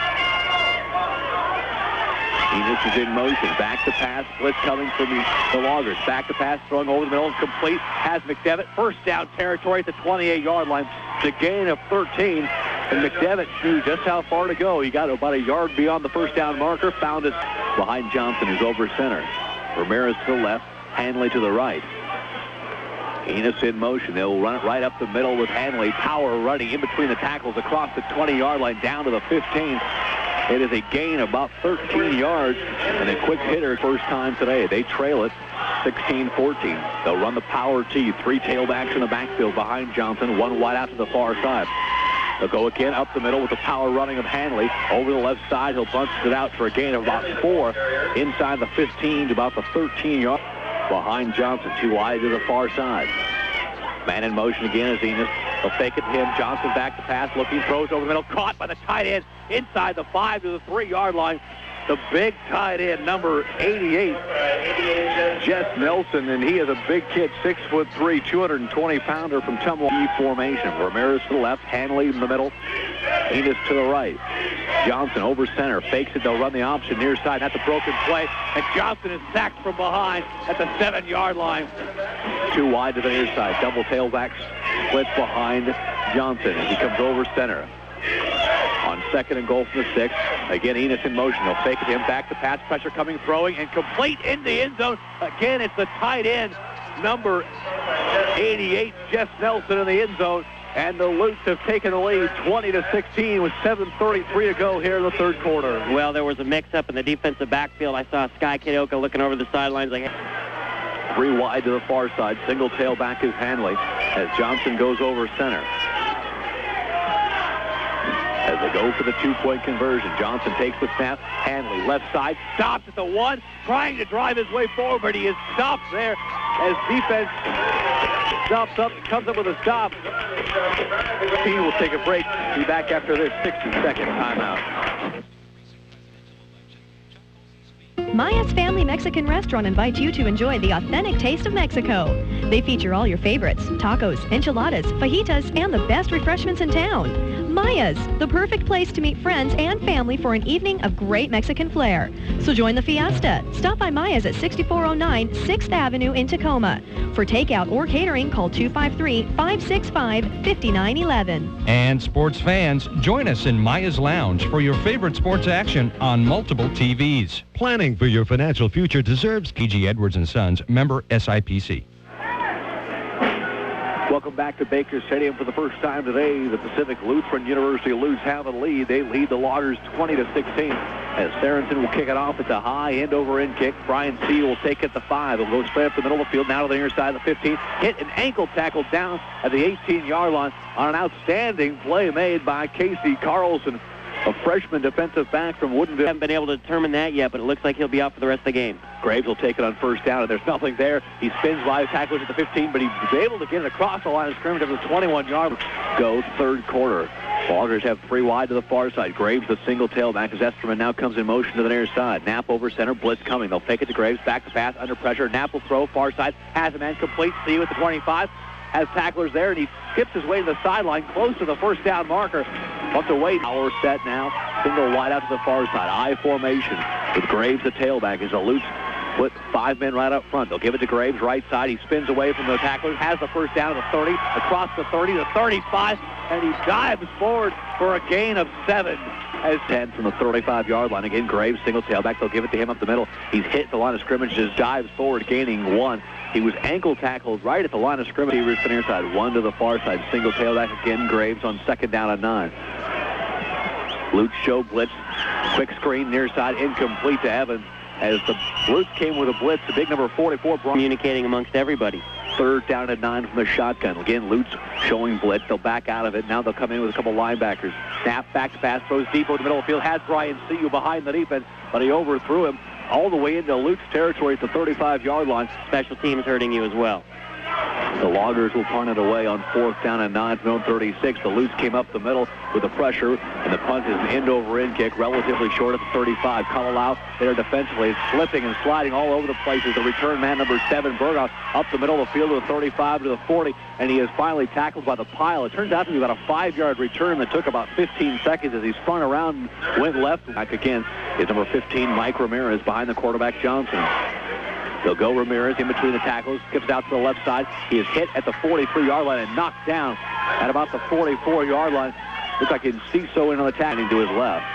Enos is in motion. Back to pass. Blitz coming from the Loggers. Back to pass. Throwing over the middle. Complete. Has McDevitt. First down territory at the 28-yard line. The gain of 13. And McDevitt knew just how far to go. He got about a yard beyond the first down marker. Found it behind Johnson, who's over center. Ramirez to the left. Hanley to the right. Enos in motion. They'll run it right up the middle with Hanley. Power running in between the tackles across the 20-yard line down to the 15. It is a gain of about 13 yards and a quick hitter first time today. They trail it 16-14. They'll run the power T. 3 tailbacks in the backfield behind Johnson. 1 wide out to the far side. They'll go again up the middle with the power running of Hanley. Over the left side, he'll bunch it out for a gain of about 4 inside the 15 to about the 13-yard. Behind Johnson, 2 wide to the far side. Man in motion again is Enos. They'll fake it to him. Johnson back to pass, looking, throws over the middle, caught by the tight end inside the 5 to the 3-yard line. The big tight end, number 88, Jess Nelson, and he is a big kid, 6'3", 220-pounder from Tumble formation. Ramirez to the left, Hanley in the middle, Enos to the right. Johnson over center, fakes it, they'll run the option near side. That's a broken play, and Johnson is sacked from behind at the 7-yard line. 2 wide to the near side, double tailback split behind Johnson as he comes over center. On 2nd and goal from the 6. Again, Enos in motion. They'll fake it to him. Back to pass. Pressure coming, throwing, and complete in the end zone. Again, it's the tight end, number 88, Jess Nelson in the end zone. And the Lutes have taken the lead 20-16 with 7:33 to go here in the 3rd quarter. Well, there was a mix-up in the defensive backfield. I saw Sky Kidioka looking over the sidelines like... 3 wide to the far side. Single tailback is Hanley as Johnson goes over center. As they go for the 2-point conversion, Johnson takes the snap. Hanley, left side, stops at the 1, trying to drive his way forward, but he is stopped there as defense stops up, comes up with a stop. The team will take a break. Be back after this 60-second timeout. Maya's Family Mexican Restaurant invites you to enjoy the authentic taste of Mexico. They feature all your favorites, tacos, enchiladas, fajitas, and the best refreshments in town. Maya's, the perfect place to meet friends and family for an evening of great Mexican flair. So join the fiesta. Stop by Maya's at 6409 6th Avenue in Tacoma. For takeout or catering, call 253-565-5911. And sports fans, join us in Maya's Lounge for your favorite sports action on multiple TVs. Planning for your financial future deserves E.G. Edwards & Sons, member SIPC. Welcome back to Baker Stadium for the first time today. The Pacific Lutheran University Lutes have a lead. They lead the Loggers 20-16 as Sarensen will kick it off at the high end-over-end kick. Brian C. will take it at the 5. He'll go straight up the middle of the field, now to the near side of the 15. Hit an ankle tackle down at the 18-yard line on an outstanding play made by Casey Carlson, a freshman defensive back from Woodinville. Haven't been able to determine that yet, but it looks like he'll be out for the rest of the game. Graves will take it on first down, and there's nothing there. He spins live tackles at the 15, but he's able to get it across the line of scrimmage over the 21-yard. Go 3rd quarter. Loggers have 3 wide to the far side. Graves, the single tailback, as Esterman now comes in motion to the near side. Knapp over center, blitz coming. They'll fake it to Graves, back to pass, under pressure. Knapp will throw, far side, has a man complete. See with the 25. Has tacklers there, and he skips his way to the sideline, close to the first down marker. Up to wait. Power set now. Single wide out to the far side. I formation with Graves, the tailback, as the Lutes put 5 men right up front. They'll give it to Graves, right side. He spins away from the tacklers, has the first down at the 30, across the 30, the 35, and he dives forward for a gain of 7. As 10 from the 35-yard line. Again, Graves, single tailback. They'll give it to him up the middle. He's hit the line of scrimmage, just dives forward, gaining 1. He was ankle tackled right at the line of scrimmage. He was to the near side, 1 to the far side. Single tailback again, Graves on 2nd down and 9. Lutes show blitz. Quick screen, near side, incomplete to Evans. As the Lutes came with a blitz, the big number 44 communicating amongst everybody. 3rd down and 9 from the shotgun. Again, Lutes showing blitz. They'll back out of it. Now they'll come in with a couple linebackers. Snap, back to pass, throws deep over the middle of the field. Has Brian C.U. behind the defense, but he overthrew him. all the way into Luke's territory at the 35-yard line. Special teams hurting you as well. The Loggers will punt it away on 4th down and 9 from 36. The Lutes came up the middle with the pressure, and the punt is an end-over-end kick, relatively short at the 35. Kalalau there defensively. It's slipping and sliding all over the place as the return man, number 7, Burgos, up the middle of the field to the 35 to the 40, and he is finally tackled by the pile. It turns out to be about a 5-yard return that took about 15 seconds as he spun around and went left. Back again is number 15, Mike Ramirez, behind the quarterback, Johnson. They'll go Ramirez in between the tackles, skips out to the left side. He is hit at the 43-yard line and knocked down at about the 44-yard line. Looks like Enciso in on the tackling to his left.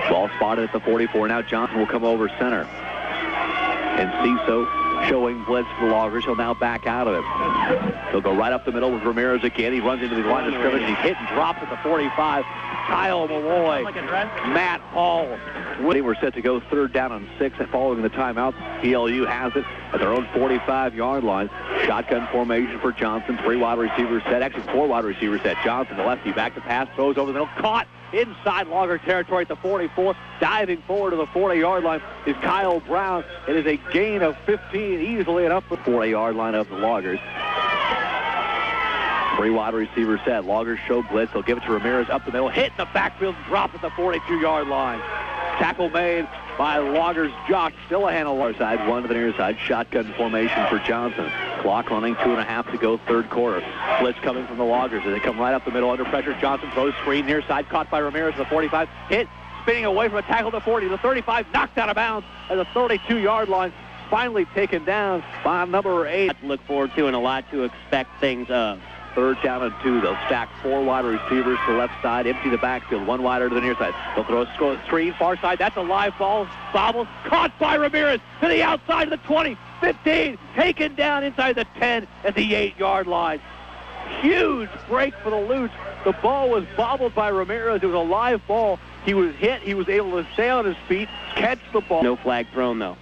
Ball spotted at the 44. Now Johnson will come over center. Enciso showing blitz for the Loggers. He'll now back out of it. He'll go right up the middle with Ramirez again. He runs into the line of scrimmage. He's hit and dropped at the 45. Kyle Malloy, Matt Hall. They were set to go 3rd down and 6 following the timeout. PLU has it at their own 45-yard line. Shotgun formation for Johnson. 3 wide receivers set. Actually, 4 wide receivers set. Johnson, the lefty, back to pass, throws over the middle. Caught inside Logger territory at the 44. Diving forward to the 40-yard line is Kyle Brown. It is a gain of 15 easily enough for the 40-yard line of the Loggers. 3 wide receivers set. Loggers show blitz. They'll give it to Ramirez up the middle. Hit in the backfield and drop at the 42-yard line. Tackle made by Loggers' Josh Stillahan on the lower side. 1 to the near side. Shotgun formation for Johnson. Clock running, 2.5 to go, 3rd quarter. Blitz coming from the Loggers as they come right up the middle under pressure. Johnson throws screen near side. Caught by Ramirez at the 45. Hit. Spinning away from a tackle to 40. The 35 knocked out of bounds at the 32-yard line. Finally taken down by number 8. To look forward to and a lot to expect things of. 3rd down and 2. They'll stack 4 wide receivers to the left side, empty the backfield, 1 wider to the near side. They'll throw a screen far side. That's a live ball. Bobbles caught by Ramirez to the outside of the 20, 15, taken down inside the 10 at the 8-yard line. Huge break for the Lutes. The ball was bobbled by Ramirez. It was a live ball. He was hit. He was able to stay on his feet, catch the ball. No flag thrown, though.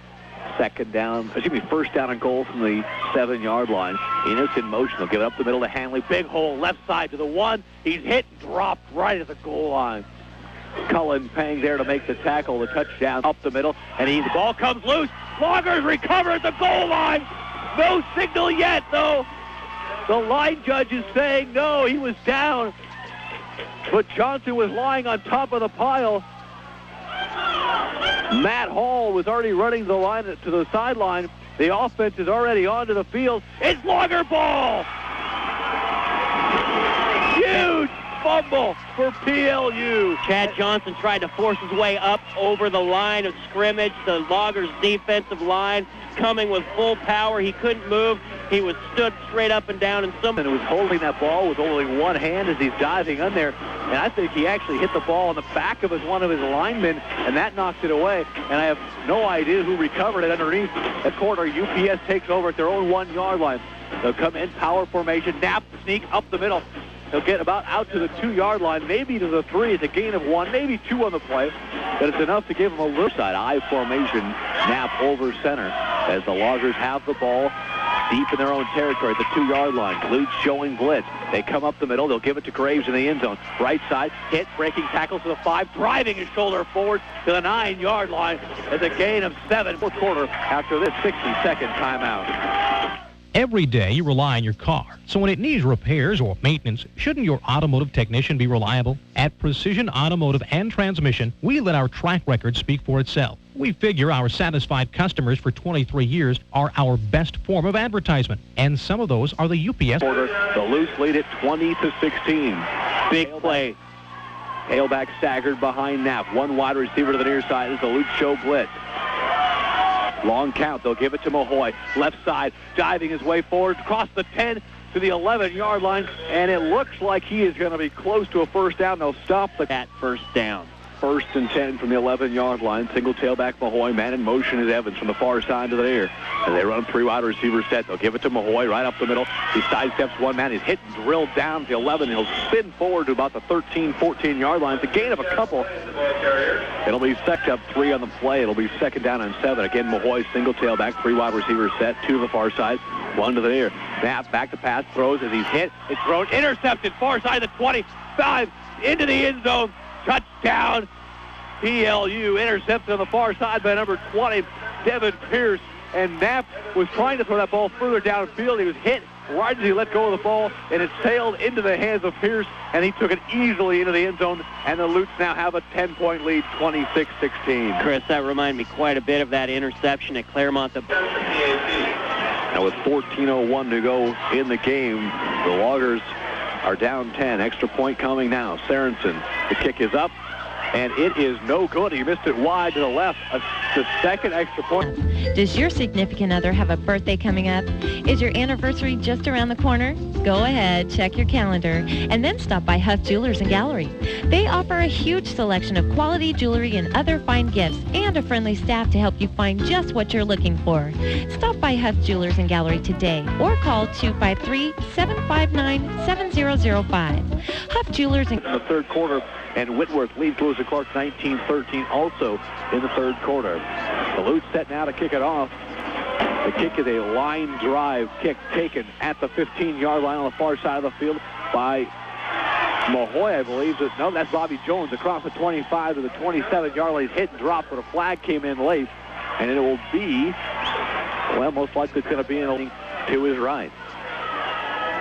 1st down and goal from the 7-yard line. Enos in motion. They'll give it up the middle to Hanley. Big hole left side to the 1. He's hit and dropped right at the goal line. Cullen Pang there to make the tackle, the touchdown up the middle, and the ball comes loose. Loggers recover at the goal line. No signal yet, though. The line judge is saying no, he was down, but Johnson was lying on top of the pile. Matt Hall was already running the line to the sideline. The offense is already onto the field. It's Logger ball! Huge fumble for PLU. Chad Johnson tried to force his way up over the line of scrimmage. The Loggers defensive line coming with full power. He couldn't move. He was stood straight up and down, and someone was holding that ball with only one hand as he's diving in there. And I think he actually hit the ball on the back of one of his linemen, and that knocked it away. And I have no idea who recovered it underneath. At corner, UPS takes over at their own 1-yard line. They'll come in power formation, nap, sneak up the middle. They'll get about out to the 2-yard line, maybe to the 3. It's a gain of 1, maybe 2 on the play. But it's enough to give them a little side. I formation, nap over center as the Loggers have the ball deep in their own territory at the 2-yard line. Lutes showing blitz. They come up the middle. They'll give it to Graves in the end zone. Right side, hit, breaking tackle to the 5, driving his shoulder forward to the 9-yard line. It's a gain of 7. 4th quarter after this 60-second timeout. Every day you rely on your car, so when it needs repairs or maintenance, shouldn't your automotive technician be reliable? At Precision Automotive and Transmission, we let our track record speak for itself. We figure our satisfied customers for 23 years are our best form of advertisement, and some of those are the UPS. The Lutes lead it 20-16. Big play. Tailback staggered behind Knapp. 1 wide receiver to the near side as the Lutes show blitz. Long count. They'll give it to Mahoy. Left side, diving his way forward, across the 10 to the 11-yard line, and it looks like he is going to be close to a 1st down. They'll stop the 1st down. 1st and 10 from the 11-yard line. Single tailback Mahoy. Man in motion is Evans from the far side to the near. And they run 3 wide receiver set. They'll give it to Mahoy right up the middle. He sidesteps 1 man. He's hit and drilled down to the 11. He'll spin forward to about the 13, 14-yard line. It's a gain of a couple. It'll be second up 3 on the play. It'll be 2nd down and 7. Again, Mahoy single tailback. 3 wide receivers set. 2 to the far side. 1 to the near. Snap back to pass. Throws as he's hit. It's thrown. Intercepted. Far side of the 25. Into the end zone. Touchdown. PLU. Intercepted on the far side by number 20, Devin Pierce. And Knapp was trying to throw that ball further downfield. He was hit right as he let go of the ball, and it sailed into the hands of Pierce, and he took it easily into the end zone, and the Lutes now have a 10-point lead, 26-16. Chris, that reminded me quite a bit of that interception at Claremont. Now with 14:01 to go in the game, the Loggers are down 10. Extra point coming now. Sorensen, the kick is up, and it is no good. He missed it wide to the left. The second extra point. Does your significant other have a birthday coming up? Is your anniversary just around the corner? Go ahead, check your calendar, and then stop by Huff Jewelers and Gallery. They offer a huge selection of quality jewelry and other fine gifts, and a friendly staff to help you find just what you're looking for. Stop by Huff Jewelers and Gallery today, or call 253-759-7005. Huff Jewelers and... In the third quarter, and Whitworth leads Lewis and Clark 19-13 also in the third quarter. The Lutes set now to kick it off. The kick is a line drive kick taken at the 15-yard line on the far side of the field by Mahoy, I believe. No, that's Bobby Jones across the 25 to the 27-yard line. He's hit and dropped, but a flag came in late, and it will be, well, most likely it's going to be in to his right.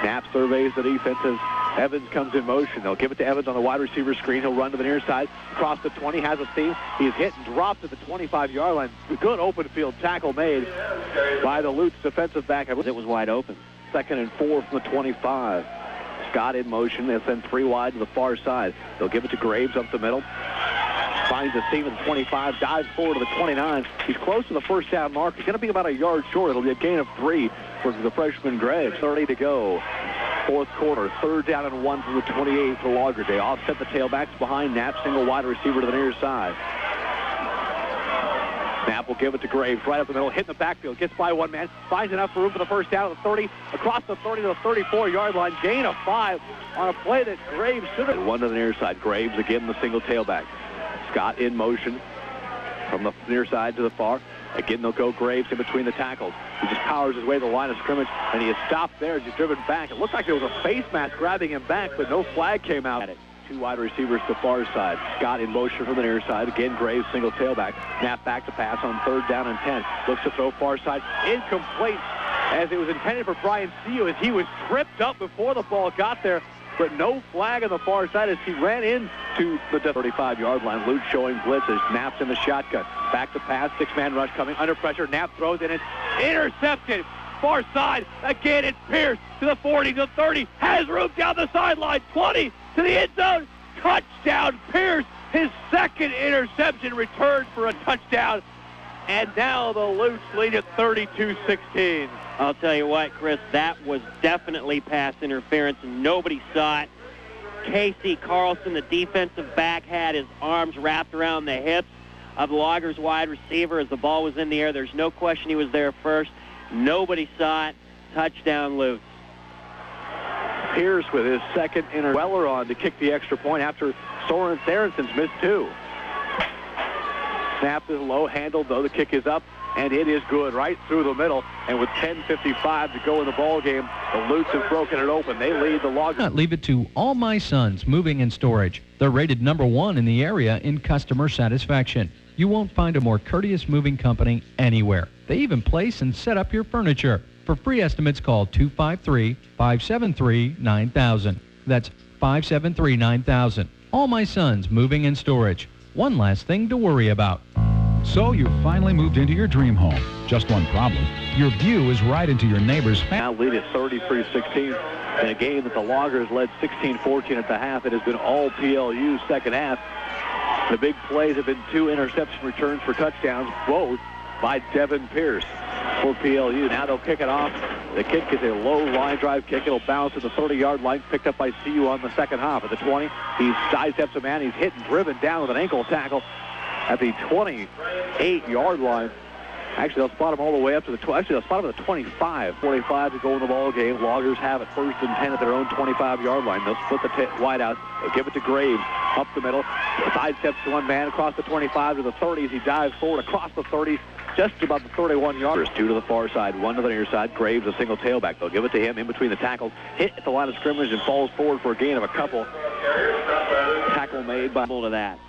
Knapp surveys the defense as Evans comes in motion. They'll give it to Evans on the wide receiver screen. He'll run to the near side. Across the 20, has a seam. He's hit and dropped at the 25-yard line. Good open field tackle made by the Lutes defensive back. It was wide open. 2nd and 4 from the 25. Scott in motion. They'll send 3 wide to the far side. They'll give it to Graves up the middle. Finds the seam at the 25, dives forward to the 29. He's close to the first down mark. He's going to be about a yard short. It'll be a gain of 3 for the freshman Graves. 30 to go. Fourth quarter, 3rd down and 1 from the 28 for Laugard. They offset the tailbacks behind Knapp, single wide receiver to the near side. Knapp will give it to Graves right up the middle, hit in the backfield, gets by one man, finds enough room for the first down at the 30, across the 30 to the 34-yard line, gain of 5 on a play that Graves should have. 1 to the near side. Graves again the single tailback. Scott in motion from the near side to the far. Again, they'll go Graves in between the tackles. He just powers his way to the line of scrimmage, and he is stopped there as he's driven back. It looked like there was a face mask grabbing him back, but no flag came out. 2 wide receivers to the far side. Scott in motion from the near side. Again, Graves, single tailback. Knapp back to pass on 3rd down and 10. Looks to throw far side. Incomplete, as it was intended for Brian Steele, as he was tripped up before the ball got there. But no flag on the far side as he ran into the 35-yard line. Lute showing blitz as Knapp's in the shotgun. Back to pass, 6-man rush coming under pressure. Knapp throws and it's intercepted. Far side, again it's Pierce to the 40, to the 30. Has room down the sideline, 20 to the end zone. Touchdown, Pierce. His 2nd interception returned for a touchdown. And now the Lutes lead at 32-16. I'll tell you what, Chris, that was definitely pass interference, and nobody saw it. Casey Carlson, the defensive back, had his arms wrapped around the hips of the Loggers wide receiver as the ball was in the air. There's no question he was there first. Nobody saw it. Touchdown, Lutes. Pierce with his 2nd Weller on to kick the extra point after Sorensen's missed 2. Snap is low, handled, though the kick is up, and it is good right through the middle. And with 10:55 to go in the ball game, the Lutes have broken it open. They lead the Loggers. Leave it to All My Sons Moving and Storage. They're rated #1 in the area in customer satisfaction. You won't find a more courteous moving company anywhere. They even place and set up your furniture. For free estimates, call 253-573-9000. That's 573-9000. All My Sons Moving and Storage. One last thing to worry about. So you finally moved into your dream home. Just one problem. Your view is right into your neighbor's now lead at 33-16 in a game that the Loggers led 16-14 at the half. It has been all PLU second half. The big plays have been 2 interception returns for touchdowns, both by Devin Pierce for PLU. Now they'll kick it off. The kick is a low line drive kick. It'll bounce at the 30-yard line, picked up by CU on the second half. At the 20, he sidesteps a man. He's hit and driven down with an ankle tackle at the 28-yard line. Actually, they'll spot him all the way up to the they'll spot him at the 25. 45 to go in the ball game. Loggers have it 1st and 10 at their own 25-yard line. They'll split the wide out. They'll give it to Graves up the middle. Sidesteps to one man across the 25 to the 30 as he dives forward across the 30. Just about the 31-yard. 2 to the far side, 1 to the near side. Graves, a single tailback. They'll give it to him in between the tackles. Hit at the line of scrimmage and falls forward for a gain of a couple. Tackle made by to that.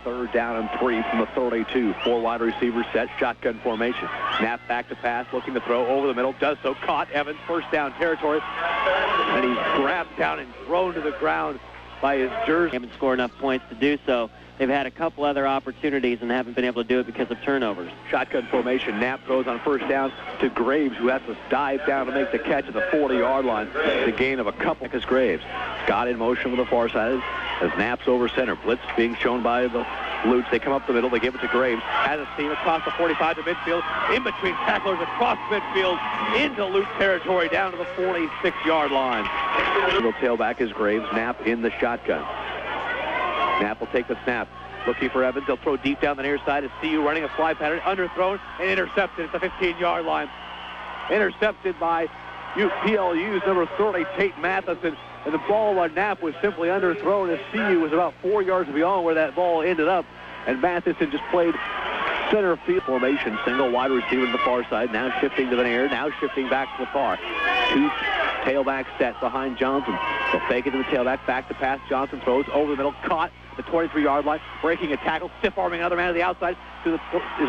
Third down and 3 from the 32. 4 wide receivers set, shotgun formation. Snap back to pass, looking to throw over the middle, does so, caught. Evans, first down territory, and he's grabbed down and thrown to the ground by his jersey. Haven't scored enough points to do so. They've had a couple other opportunities and haven't been able to do it because of turnovers. Shotgun formation. Knapp throws on first down to Graves, who has to dive down to make the catch at the 40-yard line. The gain of a couple. Because Graves. Scott in motion with the far side as Knapp's over center. Blitz being shown by the Lutes. They come up the middle. They give it to Graves. Has a seam across the 45 to midfield. In between tacklers across midfield into Lute territory down to the 46-yard line. Little tailback is Graves. Knapp in the shotgun. Knapp will take the snap. Looking for Evans. They'll throw deep down the near side. It's CU running a fly pattern. Underthrown and intercepted at the 15-yard line. Intercepted by PLU's number 30, Tate Matheson. And the ball on Knapp was simply underthrown as CU was about 4 yards beyond where that ball ended up. And Matheson just played center field formation. Single wide receiver to the far side. Now shifting to the near. Now shifting back to the far. Two tailback set behind Johnson. They'll fake it to the tailback. Back to pass. Johnson throws over the middle. Caught the 23-yard line. Breaking a tackle. Stiff-arming another man to the outside. Is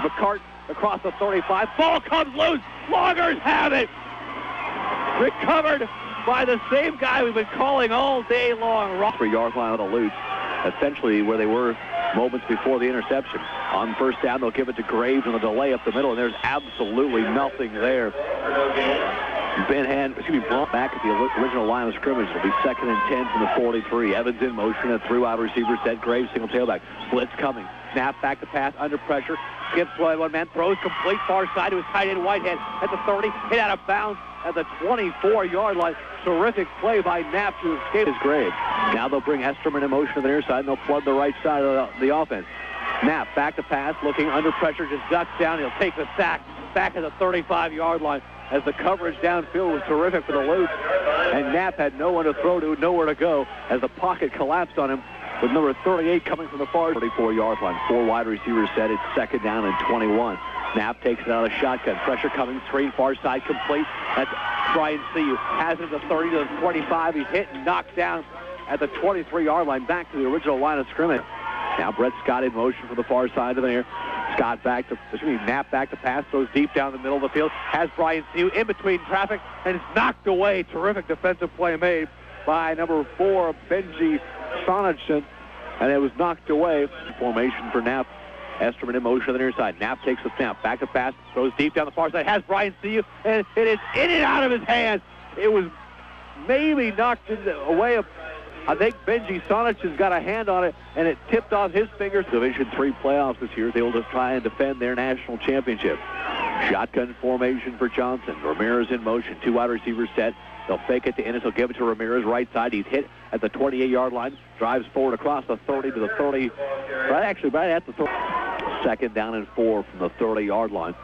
McCart across the 35. Ball comes loose. Loggers have it. Recovered by the same guy we've been calling all day long. 3-yard line of the Lutes. Essentially where they were moments before the interception. On first down, they'll give it to Graves on the delay up the middle, and there's absolutely nothing there. Blunt back at the original line of scrimmage. It'll be 2nd and 10 from the 43. Evans in motion, a 3 wide receiver set. Graves single tailback. Blitz coming. Snap back to pass under pressure. Skips by one man. Throws complete far side to his tight end Whitehead at the 30. Hit out of bounds at the 24-yard line. Terrific play by Knapp to escape his Graves. Now they'll bring Esterman in motion to the near side, and they'll flood the right side of the offense. Knapp back to pass, looking under pressure, just ducks down. He'll take the sack back at the 35-yard line as the coverage downfield was terrific for the Lutes. And Knapp had no one to throw to, nowhere to go as the pocket collapsed on him with number 38 coming from the far 34-yard line. 4 wide receivers set. It's 2nd down and 21. Knapp takes it out of the shotgun. Pressure coming, screen far side complete. That's Brian CU. Has it at the 30 to the 25. He's hit and knocked down at the 23-yard line back to the original line of scrimmage. Now Brett Scott in motion from the far side of the air. Scott back to, Knapp back to pass, throws deep down the middle of the field. Has Brian CU in between traffic, and it's knocked away. Terrific defensive play made by number 4, Benji Sonachson, and it was knocked away. Formation for Knapp. Esterman in motion on the near side. Knapp takes the snap. Back to pass. Throws deep down the far side. Has Brian CU, and it is in and out of his hands. It was maybe knocked away. I think Benji Sonach's got a hand on it, and it tipped off his fingers. Division III playoffs this year. They will just try and defend their national championship. Shotgun formation for Johnson. Ramirez in motion. 2 wide receivers set. They'll fake it to Ennis. He'll give it to Ramirez, right side. He's hit at the 28-yard line. Drives forward across the 30 to the 30. Right at the 30. 2nd down and 4 from the 30-yard line.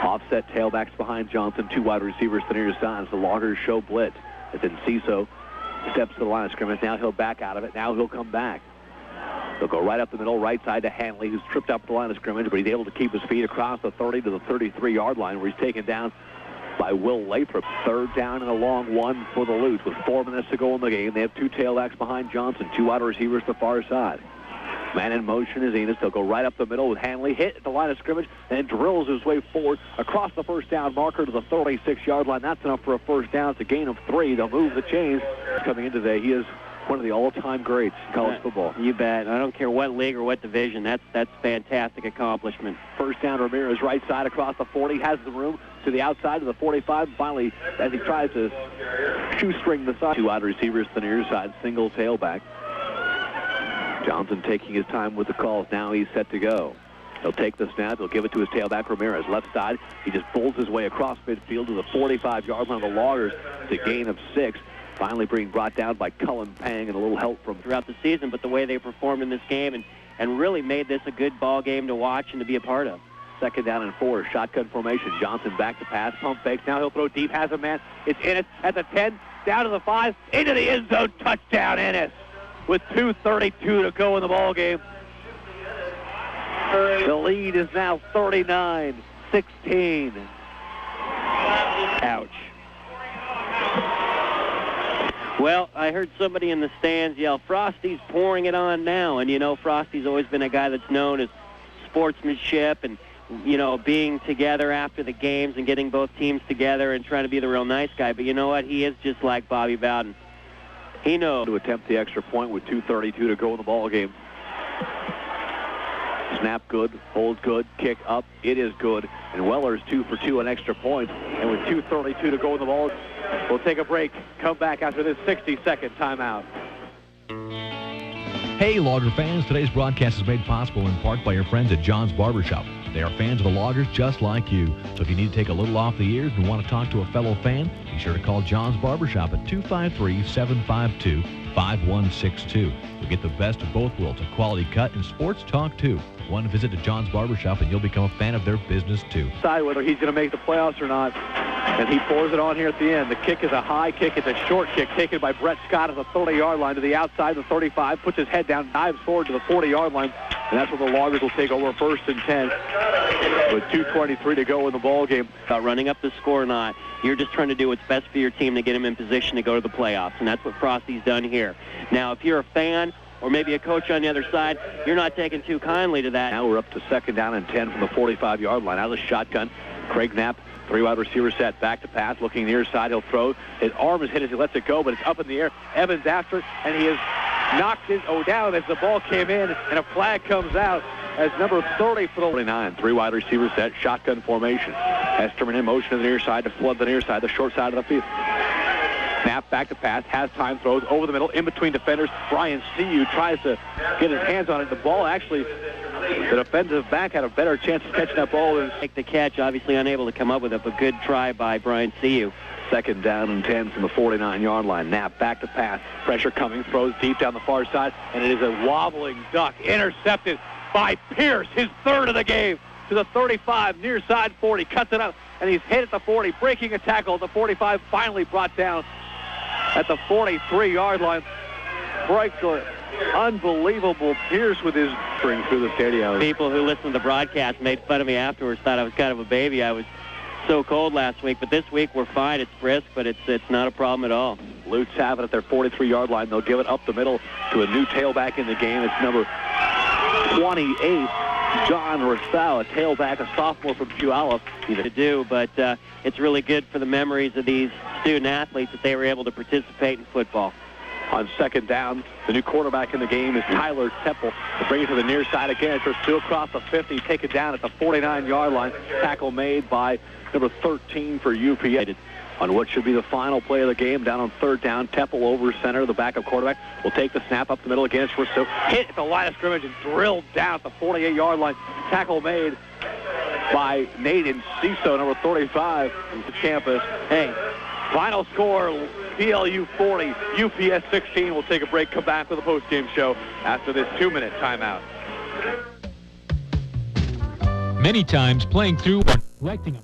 Offset tailbacks behind Johnson. 2 wide receivers to the near side. The Loggers show blitz. It's Enciso. Steps to the line of scrimmage. Now he'll back out of it. Now he'll come back. They'll go right up the middle, right side to Hanley, who's tripped up the line of scrimmage, but he's able to keep his feet across the 30 to the 33-yard line, where he's taken down by Will Lathrop. 3rd down and a long one for the Lutes with 4 minutes to go in the game. They have 2 tailbacks behind Johnson, 2 wide receivers to the far side. Man in motion is Enos. They'll go right up the middle with Hanley, hit at the line of scrimmage, and drills his way forward across the first down marker to the 36-yard line. That's enough for a first down. It's a gain of 3. They'll move the chains. Coming in today, he is one of the all-time greats in college football. You bet. I don't care what league or what division. That's fantastic accomplishment. First down, Ramirez right side across the 40. Has the room to the outside of the 45. Finally, as he tries to shoestring the side. 2 wide receivers to the near side. Single tailback. Johnson taking his time with the calls. Now he's set to go. He'll take the snap. He'll give it to his tailback, Ramirez. Left side. He just pulls his way across midfield to the 45-yard line of the Loggers. It's a gain of 6. Finally being brought down by Cullen Pang and a little help from throughout the season, but the way they performed in this game and really made this a good ball game to watch and to be a part of. 2nd down and 4. Shotgun formation. Johnson back to pass. Pump fakes. Now he'll throw deep. Has a man. It's Ennis at the 10. Down to the 5. Into the end zone. Touchdown, Ennis. With 2:32 to go in the ball game. The lead is now 39-16. Ouch. Well, I heard somebody in the stands yell, "Frosty's pouring it on now." And, you know, Frosty's always been a guy that's known as sportsmanship and, you know, being together after the games and getting both teams together and trying to be the real nice guy. But you know what? He is just like Bobby Bowden. He knows. To attempt the extra point with 2:32 to go in the ball game. Snap good, hold good, kick up, it is good. And Weller's 2 for 2 on extra points. And with 2:32 to go in the ball, we'll take a break. Come back after this 60-second timeout. Hey, Logger fans, today's broadcast is made possible in part by your friends at John's Barbershop. They are fans of the Loggers just like you. So if you need to take a little off the ears and want to talk to a fellow fan, be sure to call John's Barbershop at 253-752-5162. You'll get the best of both worlds, a quality cut and sports talk too. One visit to John's Barbershop and you'll become a fan of their business too. Decide whether he's going to make the playoffs or not. And he pours it on here at the end. The kick is a high kick. It's a short kick taken by Brett Scott at the 30-yard line to the outside, the 35, puts his head down, dives forward to the 40-yard line. And that's where the Loggers will take over 1st and 10 with 2:23 to go in the ball game. About running up the score or not, you're just trying to do what's best for your team to get them in position to go to the playoffs. And that's what Frosty's done here. Now, if you're a fan or maybe a coach on the other side, you're not taking too kindly to that. Now we're up to 2nd down and 10 from the 45-yard line. Out of the shotgun, Craig Knapp, 3-wide receiver set, back to pass, looking near side, he'll throw. His arm is hit as he lets it go, but it's up in the air. Evans after it, and he is knocked it down as the ball came in, and a flag comes out as number 30 for the 49. 3-wide receiver set, shotgun formation. Esterman in motion to the near side to flood the near side, the short side of the field. Snap, back to pass, has time, throws over the middle, in between defenders. Brian Cu tries to get his hands on it. The ball actually, the defensive back had a better chance of catching that ball than make the catch, obviously unable to come up with it, but good try by Brian Cu. 2nd down and 10 from the 49-yard line. Knapp back to pass, pressure coming, throws deep down the far side, and it is a wobbling duck, intercepted by Pierce, his 3rd of the game, to the 35, near side 40, cuts it up, and he's hit at the 40, breaking a tackle at the 45, finally brought down at the 43-yard line. Breaks unbelievable. Pierce with his spring through the stadium. People who listened to the broadcast made fun of me afterwards, thought I was kind of a baby. I was so cold last week, but this week we're fine. It's brisk, but it's not a problem at all. Lutes have it at their 43-yard line. They'll give it up the middle to a new tailback in the game. It's number 28, John Rousseau, a tailback, a sophomore from Puyallup. To do, but it's really good for the memories of these student athletes that they were able to participate in football. On 2nd down, the new quarterback in the game is Tyler Temple. They'll bring it to the near side again. It's still across the 50, take it down at the 49-yard line. Tackle made by number 13 for UPS. On what should be the final play of the game, down on 3rd down, Temple over center, the backup quarterback will take the snap up the middle again. It's Rousseau, hit at the line of scrimmage and drilled down at the 48-yard line. Tackle made by Nate Enciso, number 35, to campus. Hey, final score, PLU 40, UPS 16. We'll take a break, come back with a post-game show after this 2-minute timeout. Many times playing through or correcting them.